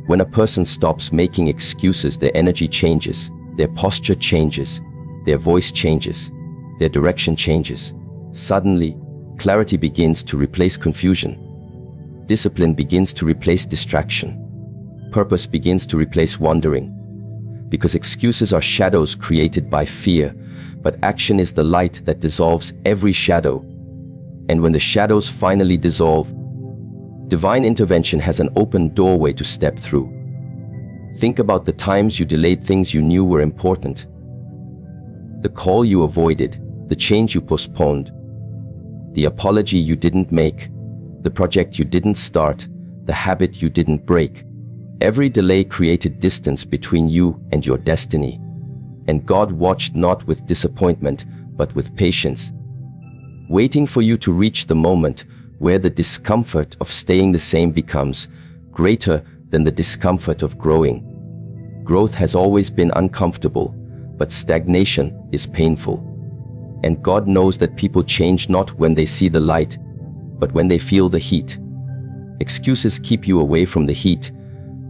Speaker 1: When a person stops making excuses, their energy changes, their posture changes, their voice changes, their direction changes. Suddenly, clarity begins to replace confusion. Discipline begins to replace distraction. Purpose begins to replace wandering. Because excuses are shadows created by fear, but action is the light that dissolves every shadow. And when the shadows finally dissolve, divine intervention has an open doorway to step through. Think about the times you delayed things you knew were important. The call you avoided, the change you postponed, the apology you didn't make, the project you didn't start, the habit you didn't break. Every delay created distance between you and your destiny. And God watched not with disappointment, but with patience, waiting for you to reach the moment where the discomfort of staying the same becomes greater than the discomfort of growing. Growth has always been uncomfortable, but stagnation is painful. And God knows that people change not when they see the light, but when they feel the heat. Excuses keep you away from the heat,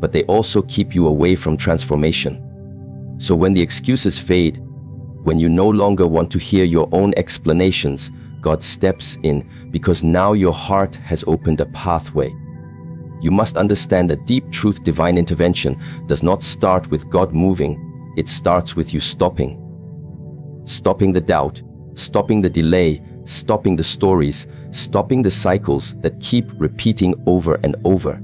Speaker 1: but they also keep you away from transformation. So when the excuses fade, when you no longer want to hear your own explanations, God steps in because now your heart has opened a pathway. You must understand that deep truth, divine intervention, does not start with God moving. It starts with you stopping. Stopping the doubt, stopping the delay, stopping the stories, stopping the cycles that keep repeating over and over.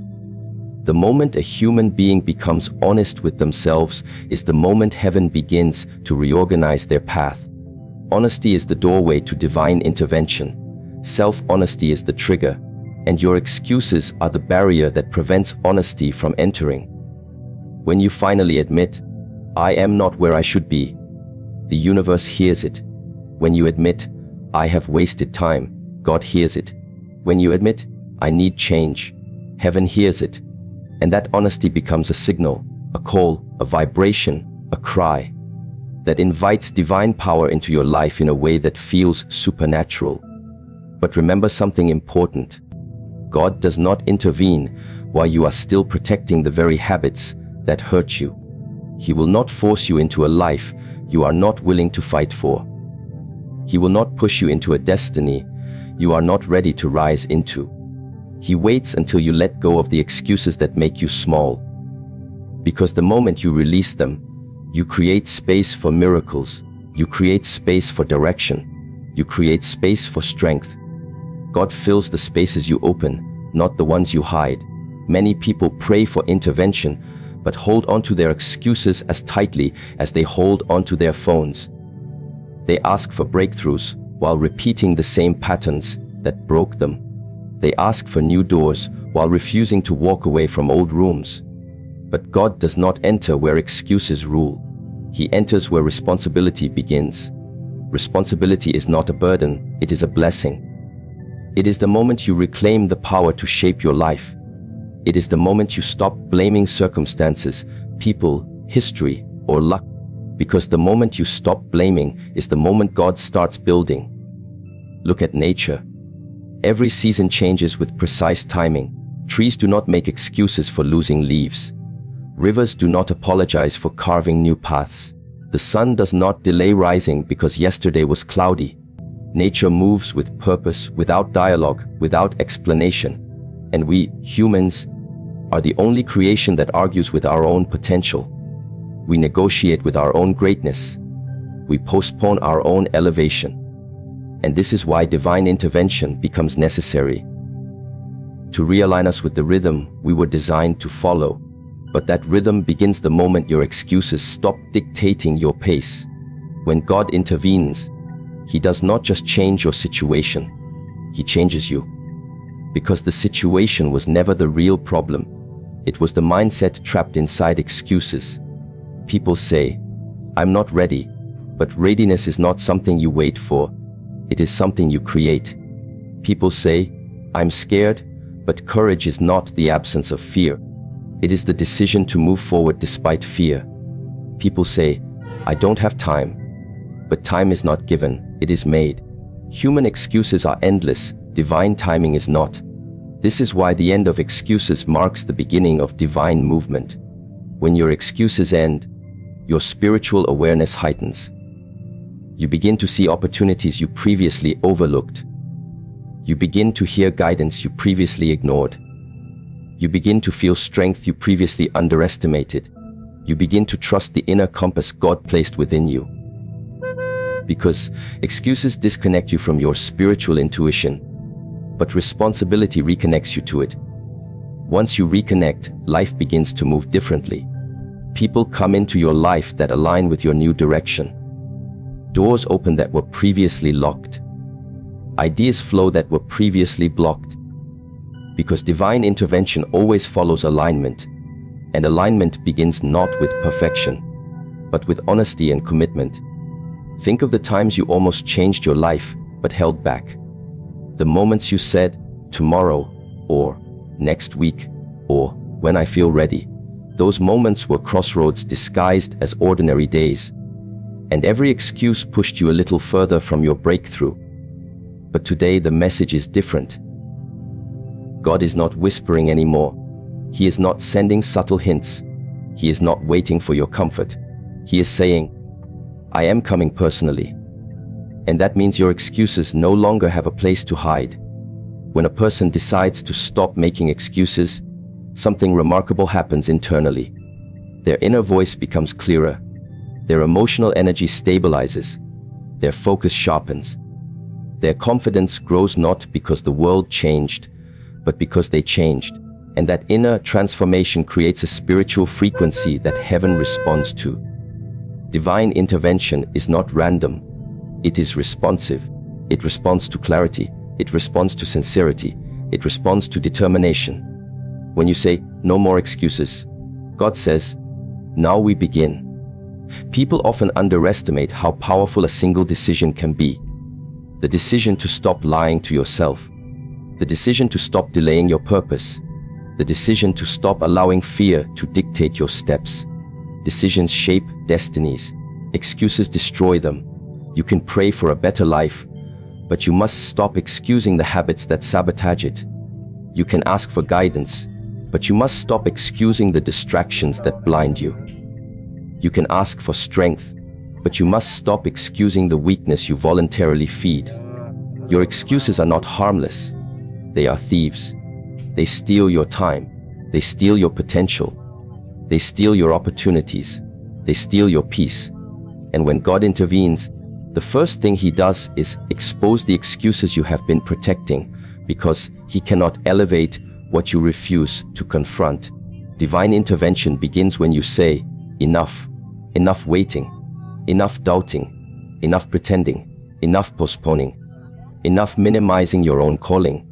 Speaker 1: The moment a human being becomes honest with themselves is the moment heaven begins to reorganize their path. Honesty is the doorway to divine intervention. Self-honesty is the trigger, and your excuses are the barrier that prevents honesty from entering. When you finally admit, "I am not where I should be," the universe hears it. When you admit, "I have wasted time," God hears it. When you admit, "I need change," heaven hears it. And that honesty becomes a signal, a call, a vibration, a cry that invites divine power into your life in a way that feels supernatural. But remember something important. God does not intervene while you are still protecting the very habits that hurt you. He will not force you into a life you are not willing to fight for. He will not push you into a destiny you are not ready to rise into. He waits until you let go of the excuses that make you small. Because the moment you release them, you create space for miracles. You create space for direction. You create space for strength. God fills the spaces you open, not the ones you hide. Many people pray for intervention, but hold on to their excuses as tightly as they hold on to their phones. They ask for breakthroughs while repeating the same patterns that broke them. They ask for new doors while refusing to walk away from old rooms. But God does not enter where excuses rule. He enters where responsibility begins. Responsibility is not a burden, it is a blessing. It is the moment you reclaim the power to shape your life. It is the moment you stop blaming circumstances, people, history, or luck. Because the moment you stop blaming is the moment God starts building. Look at nature. Every season changes with precise timing. Trees do not make excuses for losing leaves. Rivers do not apologize for carving new paths. The sun does not delay rising because yesterday was cloudy. Nature moves with purpose, without dialogue, without explanation. And we, humans, are the only creation that argues with our own potential. We negotiate with our own greatness. We postpone our own elevation. And this is why divine intervention becomes necessary. To realign us with the rhythm we were designed to follow. But that rhythm begins the moment your excuses stop dictating your pace. When God intervenes, He does not just change your situation, He changes you. Because the situation was never the real problem. It was the mindset trapped inside excuses. People say, "I'm not ready," but readiness is not something you wait for. It is something you create. People say, "I'm scared," but courage is not the absence of fear. It is the decision to move forward despite fear. People say, "I don't have time," but time is not given, it is made. Human excuses are endless, divine timing is not. This is why the end of excuses marks the beginning of divine movement. When your excuses end, your spiritual awareness heightens. You begin to see opportunities you previously overlooked. You begin to hear guidance you previously ignored. You begin to feel strength you previously underestimated. You begin to trust the inner compass God placed within you. Because excuses disconnect you from your spiritual intuition, but responsibility reconnects you to it. Once you reconnect, life begins to move differently. People come into your life that align with your new direction. Doors open that were previously locked. Ideas flow that were previously blocked. Because divine intervention always follows alignment, and alignment begins not with perfection, but with honesty and commitment. Think of the times you almost changed your life, but held back. The moments you said, "tomorrow," or "next week," or "when I feel ready." Those moments were crossroads disguised as ordinary days. And every excuse pushed you a little further from your breakthrough. But today the message is different. God is not whispering anymore. He is not sending subtle hints. He is not waiting for your comfort. He is saying, I am coming personally. And that means your excuses no longer have a place to hide. When a person decides to stop making excuses, something remarkable happens internally. Their inner voice becomes clearer. Their emotional energy stabilizes. Their focus sharpens. Their confidence grows not because the world changed, but because they changed. And that inner transformation creates a spiritual frequency that heaven responds to. Divine intervention is not random. It is responsive. It responds to clarity. It responds to sincerity. It responds to determination. When you say, no more excuses, God says, now we begin. People often underestimate how powerful a single decision can be. The decision to stop lying to yourself. The decision to stop delaying your purpose. The decision to stop allowing fear to dictate your steps. Decisions shape destinies. Excuses destroy them. You can pray for a better life, but you must stop excusing the habits that sabotage it. You can ask for guidance, but you must stop excusing the distractions that blind you. You can ask for strength, but you must stop excusing the weakness you voluntarily feed. Your excuses are not harmless. They are thieves. They steal your time. They steal your potential. They steal your opportunities. They steal your peace. And when God intervenes, the first thing he does is expose the excuses you have been protecting, because he cannot elevate what you refuse to confront. Divine intervention begins when you say, enough. Enough waiting. Enough doubting. Enough pretending. Enough postponing. Enough minimizing your own calling.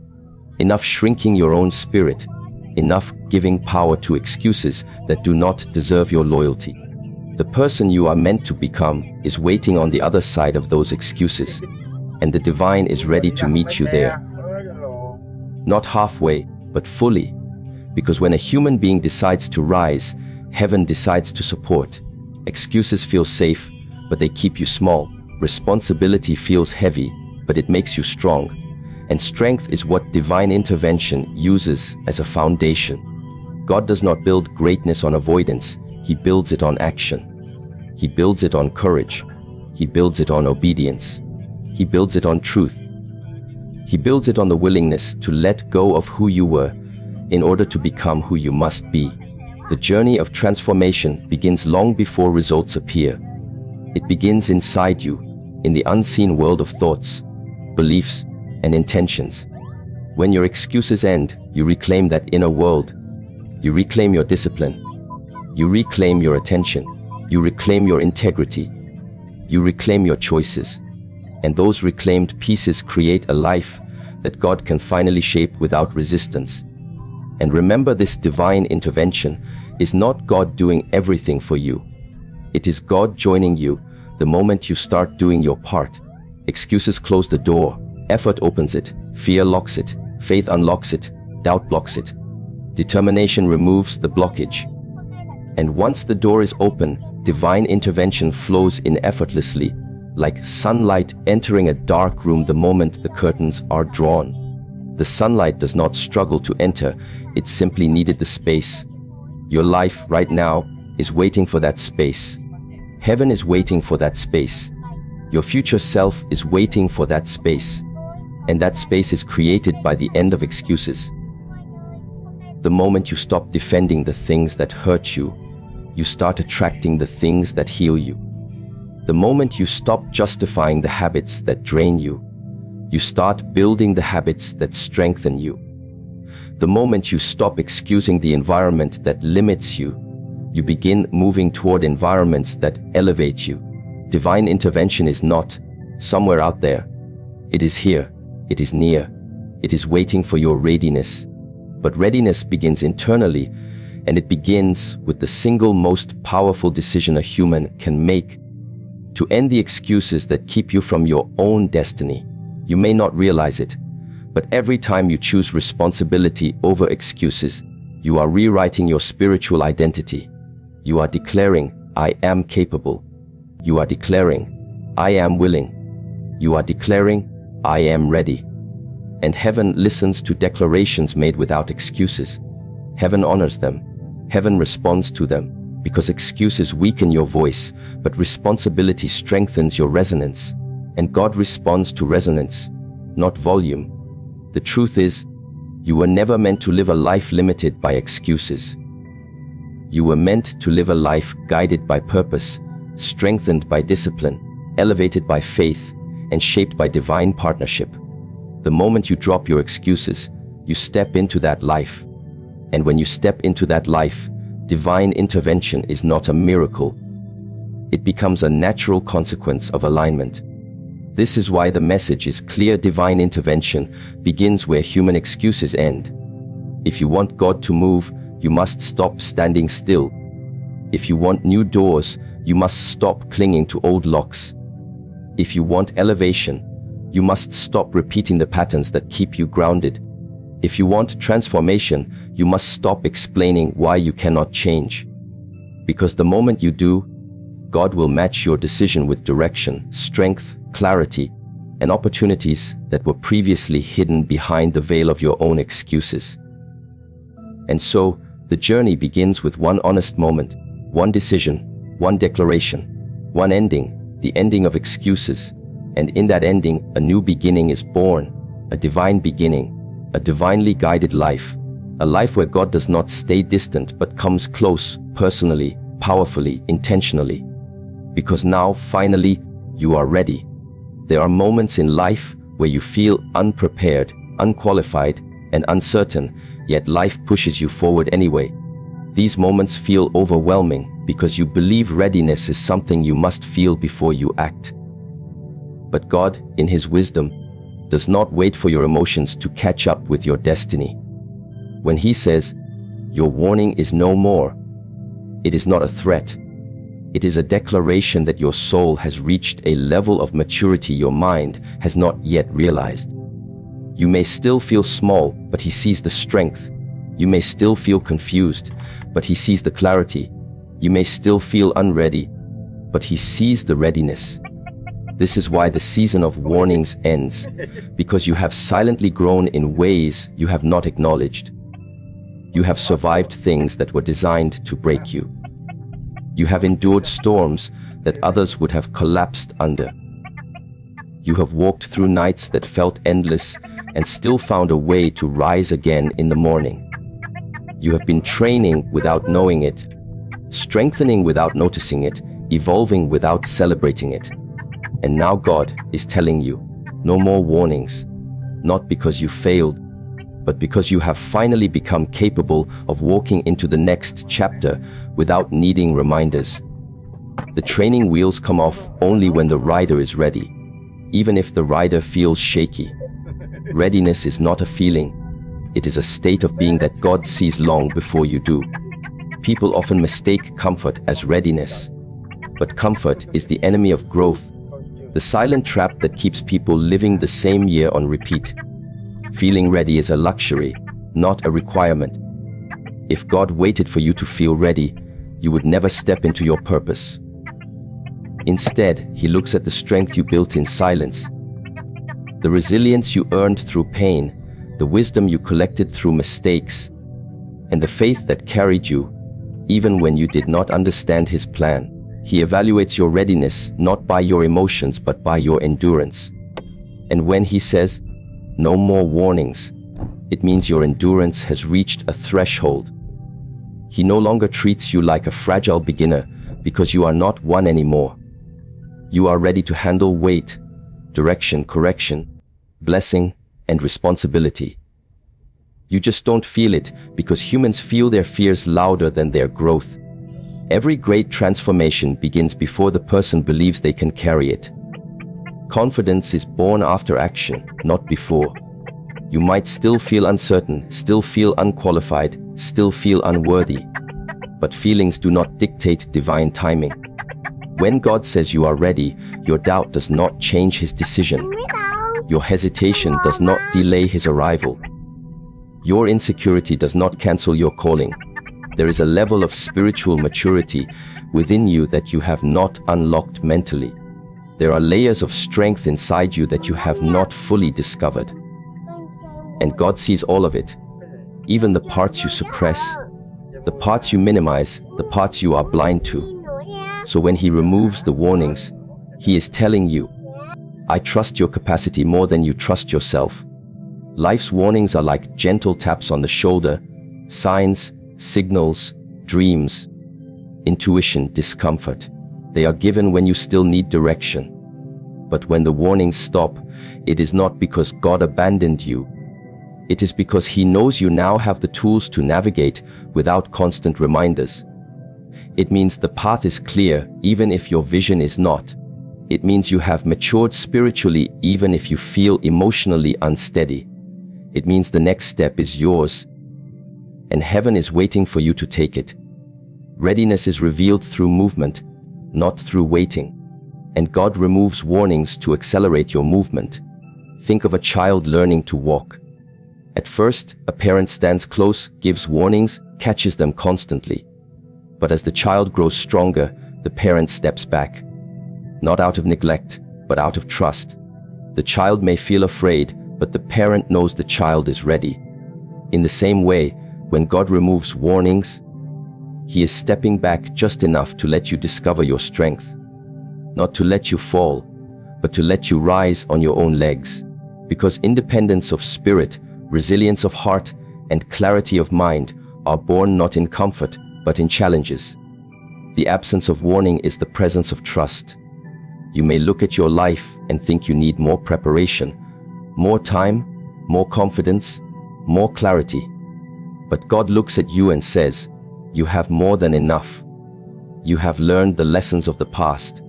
Speaker 1: Enough shrinking your own spirit. Enough giving power to excuses that do not deserve your loyalty. The person you are meant to become is waiting on the other side of those excuses, and the divine is ready to meet you there. Not halfway, but fully, because when a human being decides to rise, heaven decides to support. Excuses feel safe, but they keep you small. Responsibility feels heavy, but it makes you strong. And strength is what divine intervention uses as a foundation. God does not build greatness on avoidance. He builds it on action. He builds it on courage. He builds it on obedience. He builds it on truth. He builds it on the willingness to let go of who you were in order to become who you must be. The journey of transformation begins long before results appear. It begins inside you, in the unseen world of thoughts, beliefs, and intentions. When your excuses end, you reclaim that inner world. You reclaim your discipline. You reclaim your attention. You reclaim your integrity. You reclaim your choices. And those reclaimed pieces create a life that God can finally shape without resistance. And remember, this divine intervention is not God doing everything for you. It is God joining you the moment you start doing your part. Excuses close the door. Effort opens it. Fear locks it. Faith unlocks it. Doubt blocks it. Determination removes the blockage. And once the door is open, divine intervention flows in effortlessly, like sunlight entering a dark room the moment the curtains are drawn. The sunlight does not struggle to enter, it simply needed the space. Your life right now is waiting for that space. Heaven is waiting for that space. Your future self is waiting for that space. And that space is created by the end of excuses. The moment you stop defending the things that hurt you, you start attracting the things that heal you. The moment you stop justifying the habits that drain you, you start building the habits that strengthen you. The moment you stop excusing the environment that limits you, you begin moving toward environments that elevate you. Divine intervention is not somewhere out there. It is here. It is near. It is waiting for your readiness. But readiness begins internally, and it begins with the single most powerful decision a human can make: to end the excuses that keep you from your own destiny. You may not realize it, but every time you choose responsibility over excuses, you are rewriting your spiritual identity. You are declaring, I am capable. You are declaring, I am willing. You are declaring, I am ready. And heaven listens to declarations made without excuses. Heaven honors them. Heaven responds to them, because excuses weaken your voice, but responsibility strengthens your resonance. And God responds to resonance, not volume. The truth is, you were never meant to live a life limited by excuses. You were meant to live a life guided by purpose, strengthened by discipline, elevated by faith, and shaped by divine partnership. The moment you drop your excuses, you step into that life. And when you step into that life, divine intervention is not a miracle. It becomes a natural consequence of alignment. This is why the message is clear: divine intervention begins where human excuses end. If you want God to move, you must stop standing still. If you want new doors, you must stop clinging to old locks. If you want elevation, you must stop repeating the patterns that keep you grounded. If you want transformation, you must stop explaining why you cannot change. Because the moment you do, God will match your decision with direction, strength, clarity, and opportunities that were previously hidden behind the veil of your own excuses. And so, the journey begins with one honest moment, one decision, one declaration, one ending, the ending of excuses. And in that ending, a new beginning is born, a divine beginning, a divinely guided life, a life where God does not stay distant but comes close, personally, powerfully, intentionally. Because now, finally, you are ready. There are moments in life where you feel unprepared, unqualified, and uncertain, yet life pushes you forward anyway. These moments feel overwhelming because you believe readiness is something you must feel before you act. But God, in His wisdom, does not wait for your emotions to catch up with your destiny. When He says, "Your warning is no more," it is not a threat. It is a declaration that your soul has reached a level of maturity your mind has not yet realized. You may still feel small, but He sees the strength. You may still feel confused, but He sees the clarity. You may still feel unready, but He sees the readiness. This is why the season of warnings ends, because you have silently grown in ways you have not acknowledged. You have survived things that were designed to break you. You have endured storms that others would have collapsed under. You have walked through nights that felt endless and still found a way to rise again in the morning. You have been training without knowing it, strengthening without noticing it, evolving without celebrating it. And now God is telling you, no more warnings, not because you failed, but because you have finally become capable of walking into the next chapter without needing reminders. The training wheels come off only when the rider is ready, even if the rider feels shaky. Readiness is not a feeling, it is a state of being that God sees long before you do. People often mistake comfort as readiness, but comfort is the enemy of growth, the silent trap that keeps people living the same year on repeat. Feeling ready is a luxury, not a requirement. If God waited for you to feel ready, you would never step into your purpose. Instead, He looks at the strength you built in silence, the resilience you earned through pain, the wisdom you collected through mistakes, and the faith that carried you, even when you did not understand His plan. He evaluates your readiness not by your emotions but by your endurance. And when He says, "No more warnings," it means your endurance has reached a threshold. He no longer treats you like a fragile beginner because you are not one anymore. You are ready to handle weight, direction, correction, blessing, and responsibility. You just don't feel it because humans feel their fears louder than their growth. Every great transformation begins before the person believes they can carry it. Confidence is born after action, not before. You might still feel uncertain, still feel unqualified, still feel unworthy. But feelings do not dictate divine timing. When God says you are ready, your doubt does not change His decision. Your hesitation does not delay His arrival. Your insecurity does not cancel your calling. There is a level of spiritual maturity within you that you have not unlocked mentally. There are layers of strength inside you that you have not fully discovered. And God sees all of it, even the parts you suppress, the parts you minimize, the parts you are blind to. So when He removes the warnings, He is telling you, I trust your capacity more than you trust yourself. Life's warnings are like gentle taps on the shoulder, signs, signals, dreams, intuition, discomfort. They are given when you still need direction. But when the warnings stop, it is not because God abandoned you. It is because He knows you now have the tools to navigate without constant reminders. It means the path is clear, even if your vision is not. It means you have matured spiritually, even if you feel emotionally unsteady. It means the next step is yours, and heaven is waiting for you to take it. Readiness is revealed through movement, not through waiting. And God removes warnings to accelerate your movement. Think of a child learning to walk. At first, a parent stands close, gives warnings, catches them constantly. But as the child grows stronger, the parent steps back. Not out of neglect, but out of trust. The child may feel afraid, but the parent knows the child is ready. In the same way, when God removes warnings, He is stepping back just enough to let you discover your strength. Not to let you fall, but to let you rise on your own legs. Because independence of spirit, resilience of heart, and clarity of mind are born not in comfort, but in challenges. The absence of warning is the presence of trust. You may look at your life and think you need more preparation, more time, more confidence, more clarity. But God looks at you and says, you have more than enough. You have learned the lessons of the past.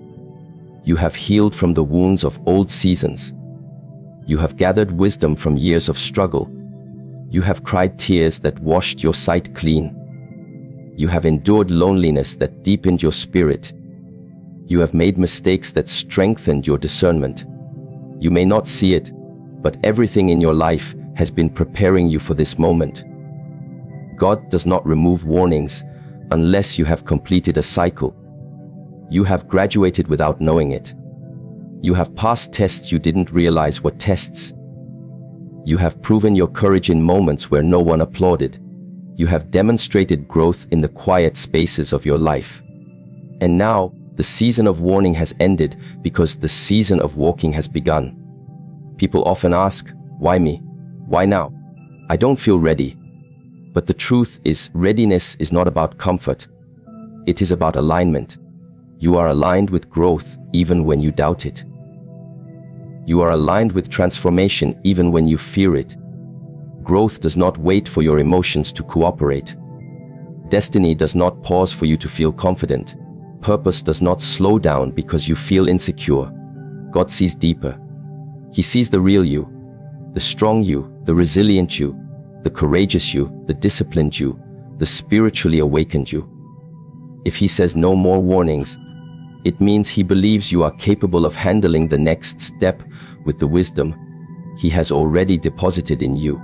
Speaker 1: You have healed from the wounds of old seasons. You have gathered wisdom from years of struggle. You have cried tears that washed your sight clean. You have endured loneliness that deepened your spirit. You have made mistakes that strengthened your discernment. You may not see it, but everything in your life has been preparing you for this moment. God does not remove warnings unless you have completed a cycle. You have graduated without knowing it. You have passed tests you didn't realize were tests. You have proven your courage in moments where no one applauded. You have demonstrated growth in the quiet spaces of your life. And now, the season of warning has ended because the season of walking has begun. People often ask, why me? Why now? I don't feel ready. But the truth is, readiness is not about comfort. It is about alignment. You are aligned with growth even when you doubt it. You are aligned with transformation even when you fear it. Growth does not wait for your emotions to cooperate. Destiny does not pause for you to feel confident. Purpose does not slow down because you feel insecure. God sees deeper. He sees the real you, the strong you, the resilient you, the courageous you, the disciplined you, the spiritually awakened you. If He says no more warnings, it means He believes you are capable of handling the next step with the wisdom He has already deposited in you.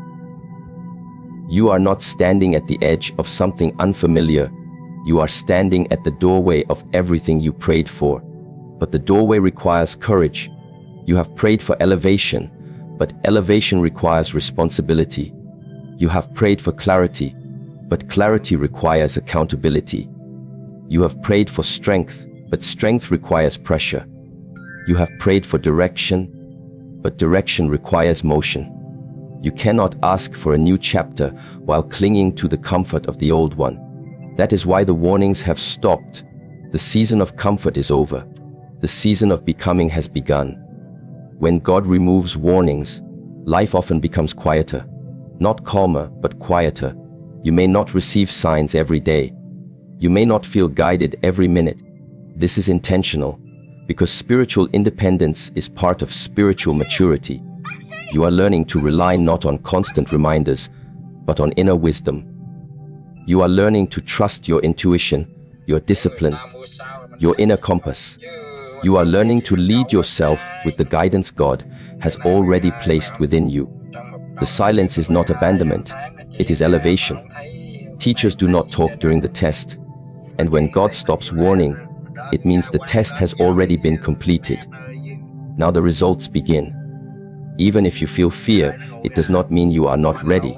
Speaker 1: You are not standing at the edge of something unfamiliar. You are standing at the doorway of everything you prayed for. But the doorway requires courage. You have prayed for elevation, but elevation requires responsibility. You have prayed for clarity, but clarity requires accountability. You have prayed for strength, but strength requires pressure. You have prayed for direction, but direction requires motion. You cannot ask for a new chapter while clinging to the comfort of the old one. That is why the warnings have stopped. The season of comfort is over. The season of becoming has begun. When God removes warnings, life often becomes quieter. Not calmer, but quieter. You may not receive signs every day. You may not feel guided every minute. This is intentional, because spiritual independence is part of spiritual maturity. You are learning to rely not on constant reminders, but on inner wisdom. You are learning to trust your intuition, your discipline, your inner compass. You are learning to lead yourself with the guidance God has already placed within you. The silence is not abandonment, it is elevation. Teachers do not talk during the test, and when God stops warning, it means the test has already been completed. Now the results begin. Even if you feel fear, it does not mean you are not ready.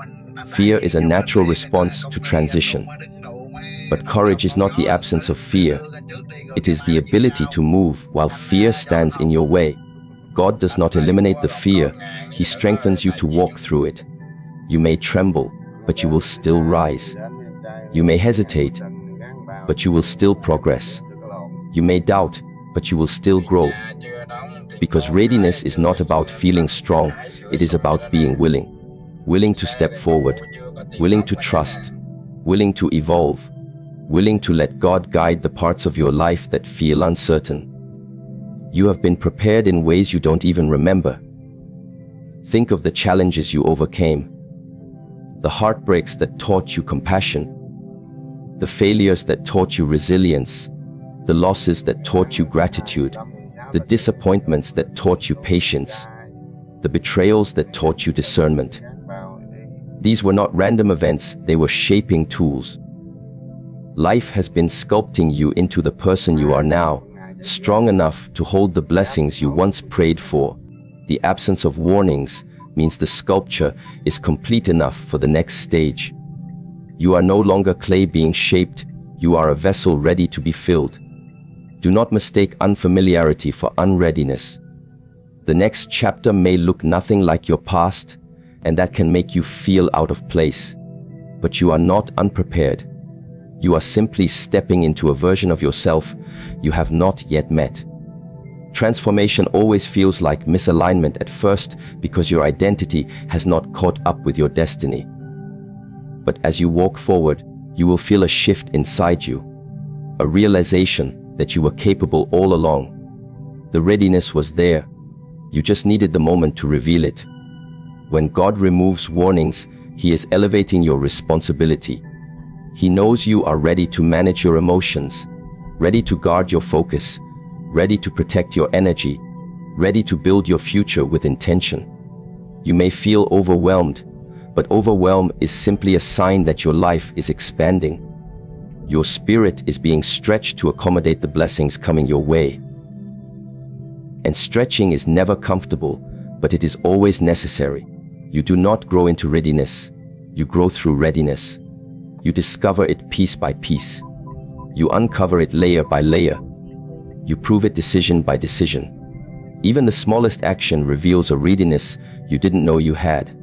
Speaker 1: Fear is a natural response to transition. But courage is not the absence of fear. It is the ability to move while fear stands in your way. God does not eliminate the fear. He strengthens you to walk through it. You may tremble, but you will still rise. You may hesitate, but you will still progress. You may doubt, but you will still grow. Because readiness is not about feeling strong, it is about being willing. Willing to step forward, willing to trust, willing to evolve, willing to let God guide the parts of your life that feel uncertain. You have been prepared in ways you don't even remember. Think of the challenges you overcame, the heartbreaks that taught you compassion, the failures that taught you resilience, the losses that taught you gratitude, the disappointments that taught you patience, the betrayals that taught you discernment. These were not random events, they were shaping tools. Life has been sculpting you into the person you are now, strong enough to hold the blessings you once prayed for. The absence of warnings means the sculpture is complete enough for the next stage. You are no longer clay being shaped, you are a vessel ready to be filled. Do not mistake unfamiliarity for unreadiness. The next chapter may look nothing like your past, and that can make you feel out of place. But you are not unprepared. You are simply stepping into a version of yourself you have not yet met. Transformation always feels like misalignment at first because your identity has not caught up with your destiny. But as you walk forward, you will feel a shift inside you, a realization that you were capable all along. The readiness was there. You just needed the moment to reveal it. When God removes warnings, He is elevating your responsibility. He knows you are ready to manage your emotions, ready to guard your focus, ready to protect your energy, ready to build your future with intention. You may feel overwhelmed, but overwhelm is simply a sign that your life is expanding. Your spirit is being stretched to accommodate the blessings coming your way. And stretching is never comfortable, but it is always necessary. You do not grow into readiness. You grow through readiness. You discover it piece by piece. You uncover it layer by layer. You prove it decision by decision. Even the smallest action reveals a readiness you didn't know you had.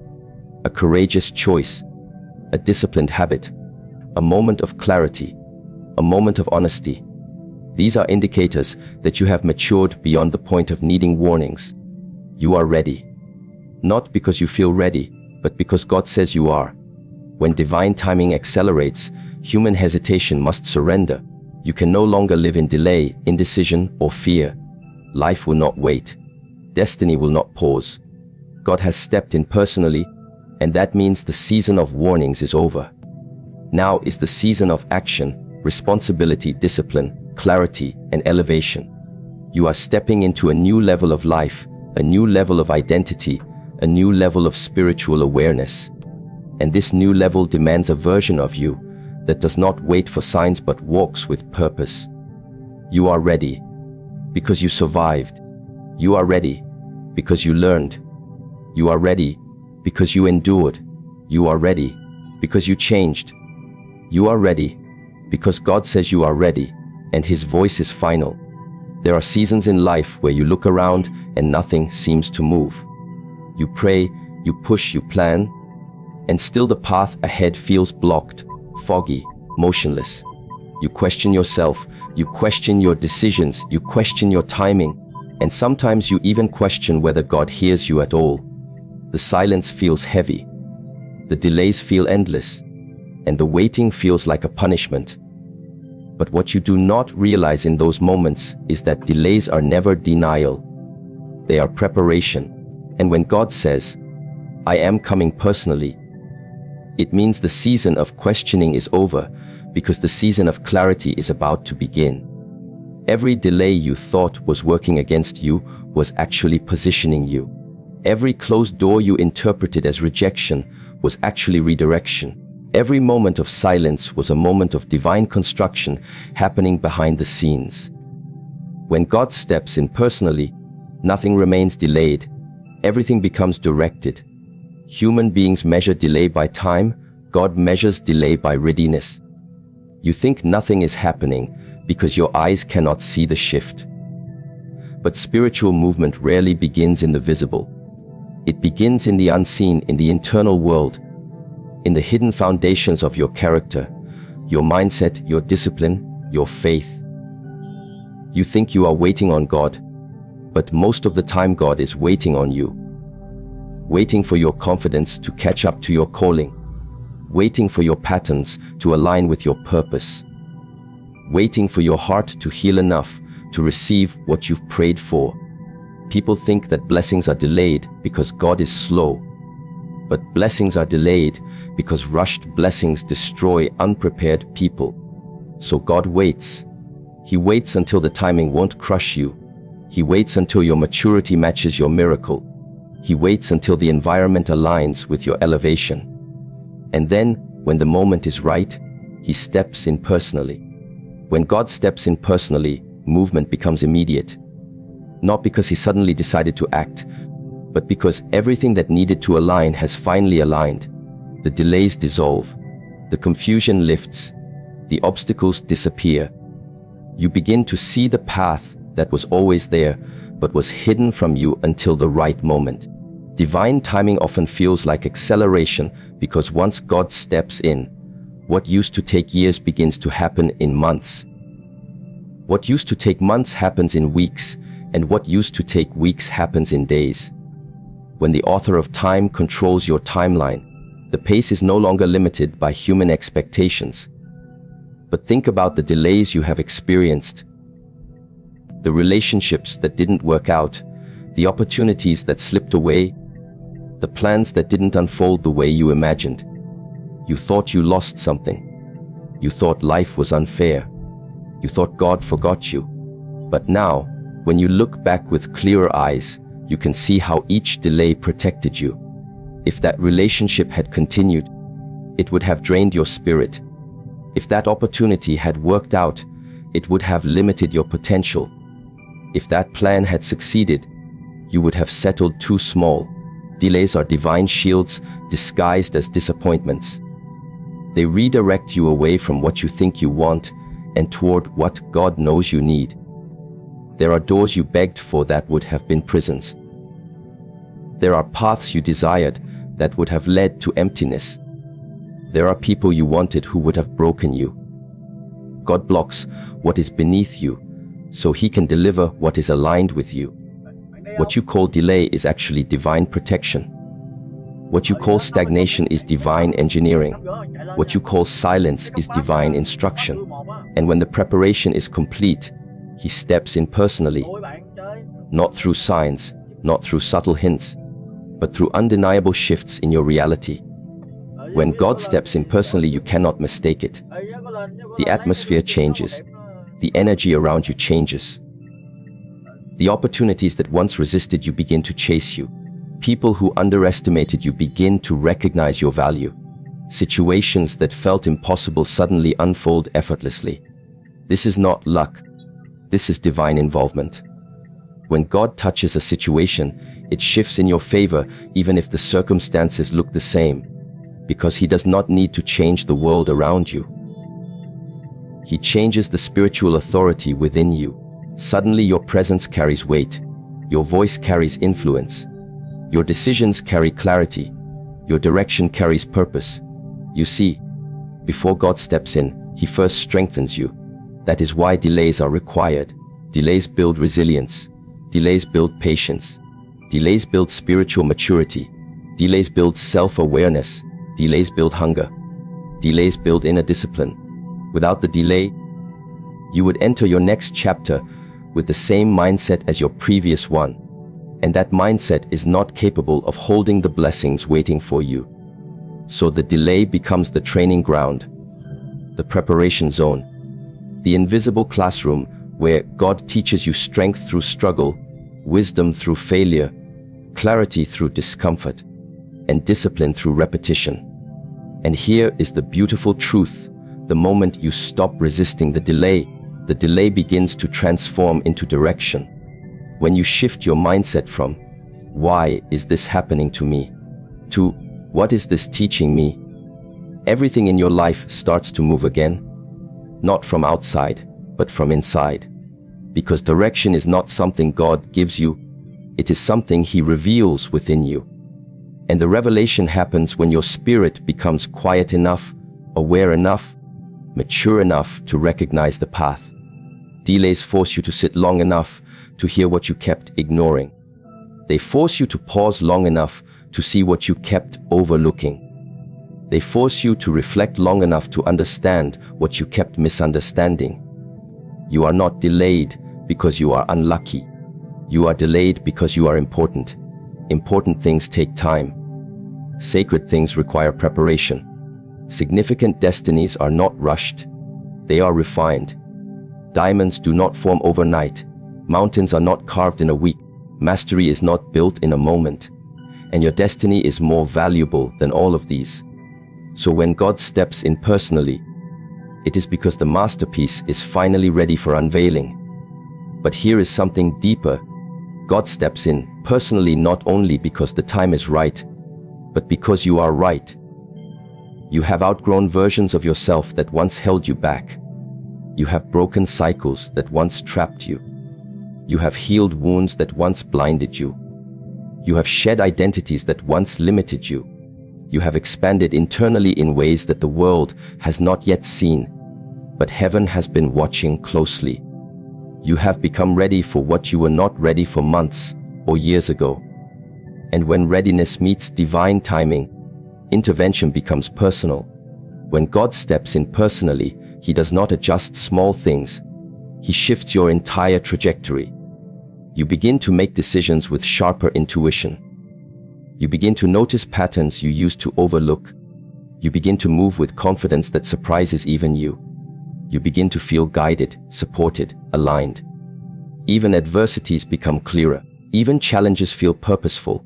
Speaker 1: A courageous choice, a disciplined habit, a moment of clarity, a moment of honesty. These are indicators that you have matured beyond the point of needing warnings. You are ready. Not because you feel ready, but because God says you are. When divine timing accelerates, human hesitation must surrender. You can no longer live in delay, indecision, or fear. Life will not wait. Destiny will not pause. God has stepped in personally, and that means the season of warnings is over. Now is the season of action, responsibility, discipline, clarity, and elevation. You are stepping into a new level of life, a new level of identity, a new level of spiritual awareness. And this new level demands a version of you that does not wait for signs but walks with purpose. You are ready because you survived. You are ready because you learned. You are ready because you endured. You are ready because you changed. You are ready because God says you are ready, and His voice is final. There are seasons in life where you look around and nothing seems to move. You pray, you push, you plan, and still the path ahead feels blocked, foggy, motionless. You question yourself, you question your decisions, you question your timing, and sometimes you even question whether God hears you at all. The silence feels heavy. The delays feel endless, and the waiting feels like a punishment. But what you do not realize in those moments is that delays are never denial. They are preparation. And when God says, "I am coming personally," it means the season of questioning is over, because the season of clarity is about to begin. Every delay you thought was working against you was actually positioning you. Every closed door you interpreted as rejection was actually redirection. Every moment of silence was a moment of divine construction happening behind the scenes. When God steps in personally, nothing remains delayed. everything becomes directed. Human beings measure delay by time, God measures delay by readiness. You think nothing is happening because your eyes cannot see the shift. But spiritual movement rarely begins in the visible. It begins in the unseen, in the internal world, in the hidden foundations of your character, your mindset, your discipline, your faith. You think you are waiting on God, but most of the time God is waiting on you. Waiting for your confidence to catch up to your calling. Waiting for your patterns to align with your purpose. Waiting for your heart to heal enough to receive what you've prayed for. People think that blessings are delayed because God is slow. But blessings are delayed because rushed blessings destroy unprepared people. So God waits. He waits until the timing won't crush you. He waits until your maturity matches your miracle. He waits until the environment aligns with your elevation. And then, when the moment is right, He steps in personally. When God steps in personally, movement becomes immediate. Not because He suddenly decided to act, but because everything that needed to align has finally aligned. The delays dissolve. The confusion lifts. The obstacles disappear. You begin to see the path that was always there, but was hidden from you until the right moment. Divine timing often feels like acceleration because once God steps in, what used to take years begins to happen in months. What used to take months happens in weeks, and what used to take weeks happens in days. When the author of time controls your timeline, the pace is no longer limited by human expectations. But think about the delays you have experienced, the relationships that didn't work out, the opportunities that slipped away, the plans that didn't unfold the way you imagined. You thought you lost something. You thought life was unfair. You thought God forgot you. But now, when you look back with clearer eyes, you can see how each delay protected you. If that relationship had continued, it would have drained your spirit. If that opportunity had worked out, it would have limited your potential. If that plan had succeeded, you would have settled too small. Delays are divine shields disguised as disappointments. They redirect you away from what you think you want and toward what God knows you need. There are doors you begged for that would have been prisons. There are paths you desired that would have led to emptiness. There are people you wanted who would have broken you. God blocks what is beneath you so He can deliver what is aligned with you. What you call delay is actually divine protection. What you call stagnation is divine engineering. What you call silence is divine instruction. And when the preparation is complete, He steps in personally, not through signs, not through subtle hints, but through undeniable shifts in your reality. When God steps in personally, you cannot mistake it. The atmosphere changes. The energy around you changes. The opportunities that once resisted you begin to chase you. People who underestimated you begin to recognize your value. Situations that felt impossible suddenly unfold effortlessly. This is not luck. This is divine involvement. When God touches a situation, it shifts in your favor even if the circumstances look the same, because He does not need to change the world around you. He changes the spiritual authority within you. Suddenly your presence carries weight. Your voice carries influence. Your decisions carry clarity. Your direction carries purpose. You see, before God steps in, He first strengthens you. That is why delays are required. Delays build resilience. Delays build patience. Delays build spiritual maturity. Delays build self-awareness. Delays build hunger. Delays build inner discipline. Without the delay, you would enter your next chapter with the same mindset as your previous one. And that mindset is not capable of holding the blessings waiting for you. So the delay becomes the training ground, the preparation zone, the invisible classroom where God teaches you strength through struggle, wisdom through failure, clarity through discomfort, and discipline through repetition. And here is the beautiful truth. The moment you stop resisting the delay begins to transform into direction. When you shift your mindset from, why is this happening to me? To, what is this teaching me? Everything in your life starts to move again, not from outside, but from inside. Because direction is not something God gives you, it is something He reveals within you. And the revelation happens when your spirit becomes quiet enough, aware enough, mature enough to recognize the path. Delays force you to sit long enough to hear what you kept ignoring. They force you to pause long enough to see what you kept overlooking. They force you to reflect long enough to understand what you kept misunderstanding. You are not delayed because you are unlucky. You are delayed because you are important. Important things take time. Sacred things require preparation. Significant destinies are not rushed. They are refined. Diamonds do not form overnight. Mountains are not carved in a week. Mastery is not built in a moment. And your destiny is more valuable than all of these. So when God steps in personally, it is because the masterpiece is finally ready for unveiling. But here is something deeper. God steps in personally not only because the time is right, but because you are right. You have outgrown versions of yourself that once held you back. You have broken cycles that once trapped you. You have healed wounds that once blinded you. You have shed identities that once limited you. You have expanded internally in ways that the world has not yet seen, but heaven has been watching closely. You have become ready for what you were not ready for months or years ago. And when readiness meets divine timing, intervention becomes personal. When God steps in personally, He does not adjust small things. He shifts your entire trajectory. You begin to make decisions with sharper intuition. You begin to notice patterns you used to overlook. You begin to move with confidence that surprises even you. You begin to feel guided, supported, aligned. Even adversities become clearer. Even challenges feel purposeful.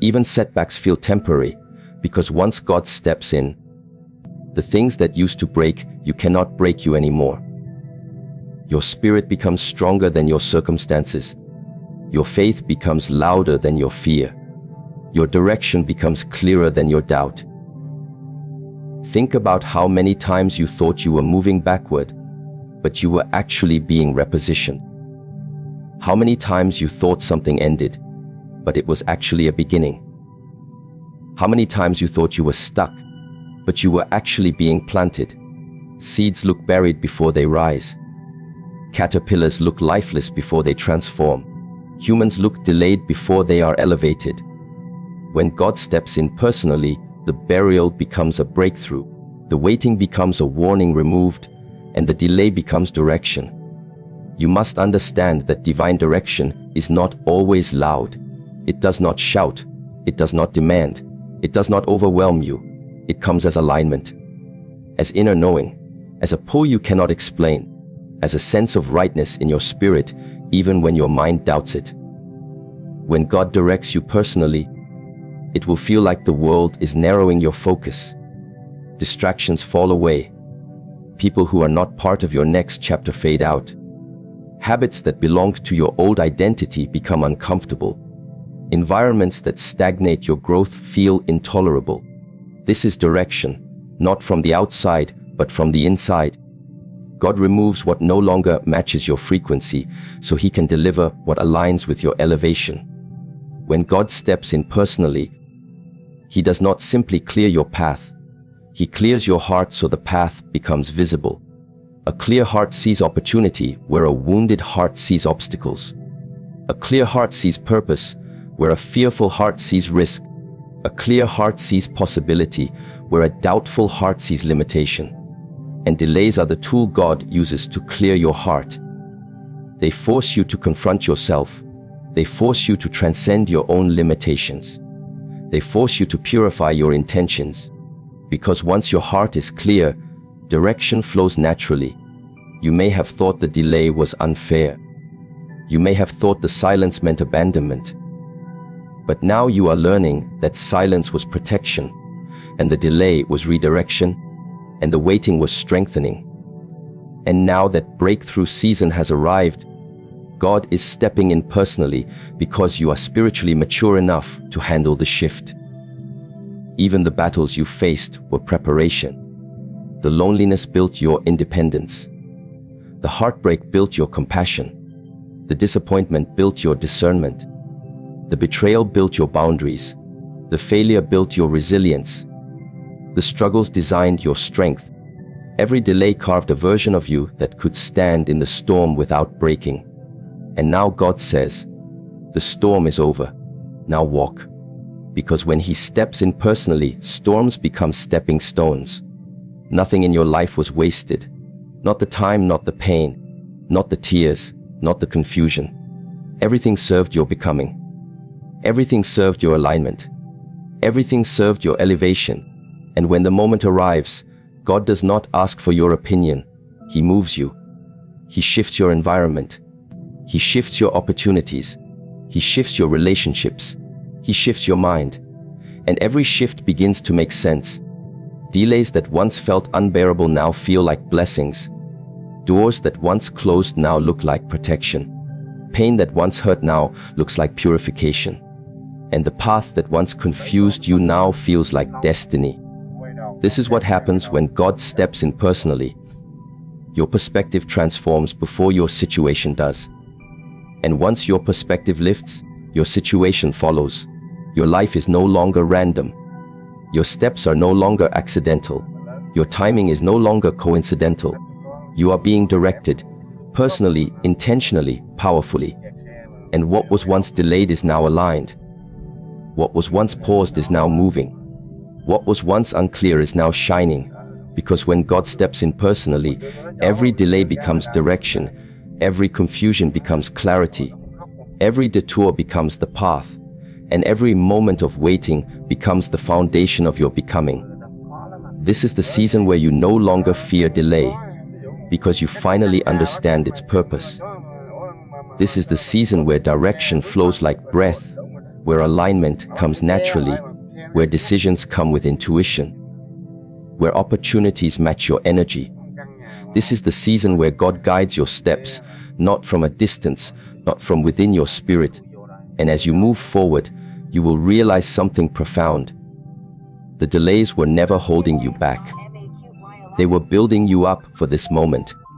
Speaker 1: Even setbacks feel temporary, because once God steps in, the things that used to break you cannot break you anymore. Your spirit becomes stronger than your circumstances. Your faith becomes louder than your fear. Your direction becomes clearer than your doubt. Think about how many times you thought you were moving backward, but you were actually being repositioned. How many times you thought something ended, but it was actually a beginning. How many times you thought you were stuck, but you were actually being planted. Seeds look buried before they rise. Caterpillars look lifeless before they transform. Humans look delayed before they are elevated. When God steps in personally, the burial becomes a breakthrough. The waiting becomes a warning removed, and the delay becomes direction. You must understand that divine direction is not always loud. It does not shout. It does not demand. It does not overwhelm you. It comes as alignment, as inner knowing, as a pull you cannot explain, as a sense of rightness in your spirit, even when your mind doubts it. When God directs you personally, it will feel like the world is narrowing your focus. Distractions fall away. People who are not part of your next chapter fade out. Habits that belonged to your old identity become uncomfortable. Environments that stagnate your growth feel intolerable. This is direction, not from the outside, but from the inside. God removes what no longer matches your frequency, so He can deliver what aligns with your elevation. When God steps in personally, He does not simply clear your path. He clears your heart so the path becomes visible. A clear heart sees opportunity where a wounded heart sees obstacles. A clear heart sees purpose where a fearful heart sees risk. A clear heart sees possibility where a doubtful heart sees limitation. And delays are the tool God uses to clear your heart. They force you to confront yourself. They force you to transcend your own limitations. They force you to purify your intentions. Because once your heart is clear, direction flows naturally. You may have thought the delay was unfair. You may have thought the silence meant abandonment. But now you are learning that silence was protection, and the delay was redirection, and the waiting was strengthening. And now that breakthrough season has arrived, God is stepping in personally because you are spiritually mature enough to handle the shift. Even the battles you faced were preparation. The loneliness built your independence. The heartbreak built your compassion. The disappointment built your discernment. The betrayal built your boundaries. The failure built your resilience. The struggles designed your strength. Every delay carved a version of you that could stand in the storm without breaking. And now God says, the storm is over. Now walk. Because when He steps in personally, storms become stepping stones. Nothing in your life was wasted. Not the time, not the pain, not the tears, not the confusion. Everything served your becoming. Everything served your alignment. Everything served your elevation. And when the moment arrives, God does not ask for your opinion. He moves you. He shifts your environment. He shifts your opportunities. He shifts your relationships. He shifts your mind. And every shift begins to make sense. Delays that once felt unbearable now feel like blessings. Doors that once closed now look like protection. Pain that once hurt now looks like purification. And the path that once confused you now feels like destiny. This is what happens when God steps in personally. Your perspective transforms before your situation does. And once your perspective lifts, your situation follows. Your life is no longer random. Your steps are no longer accidental. Your timing is no longer coincidental. You are being directed, personally, intentionally, powerfully. And what was once delayed is now aligned. What was once paused is now moving. What was once unclear is now shining. Because when God steps in personally, every delay becomes direction, every confusion becomes clarity, every detour becomes the path, and every moment of waiting becomes the foundation of your becoming. This is the season where you no longer fear delay, because you finally understand its purpose. This is the season where direction flows like breath, where alignment comes naturally, where decisions come with intuition, where opportunities match your energy. This is the season where God guides your steps, not from a distance, not from within your spirit. And as you move forward, you will realize something profound. The delays were never holding you back. They were building you up for this moment.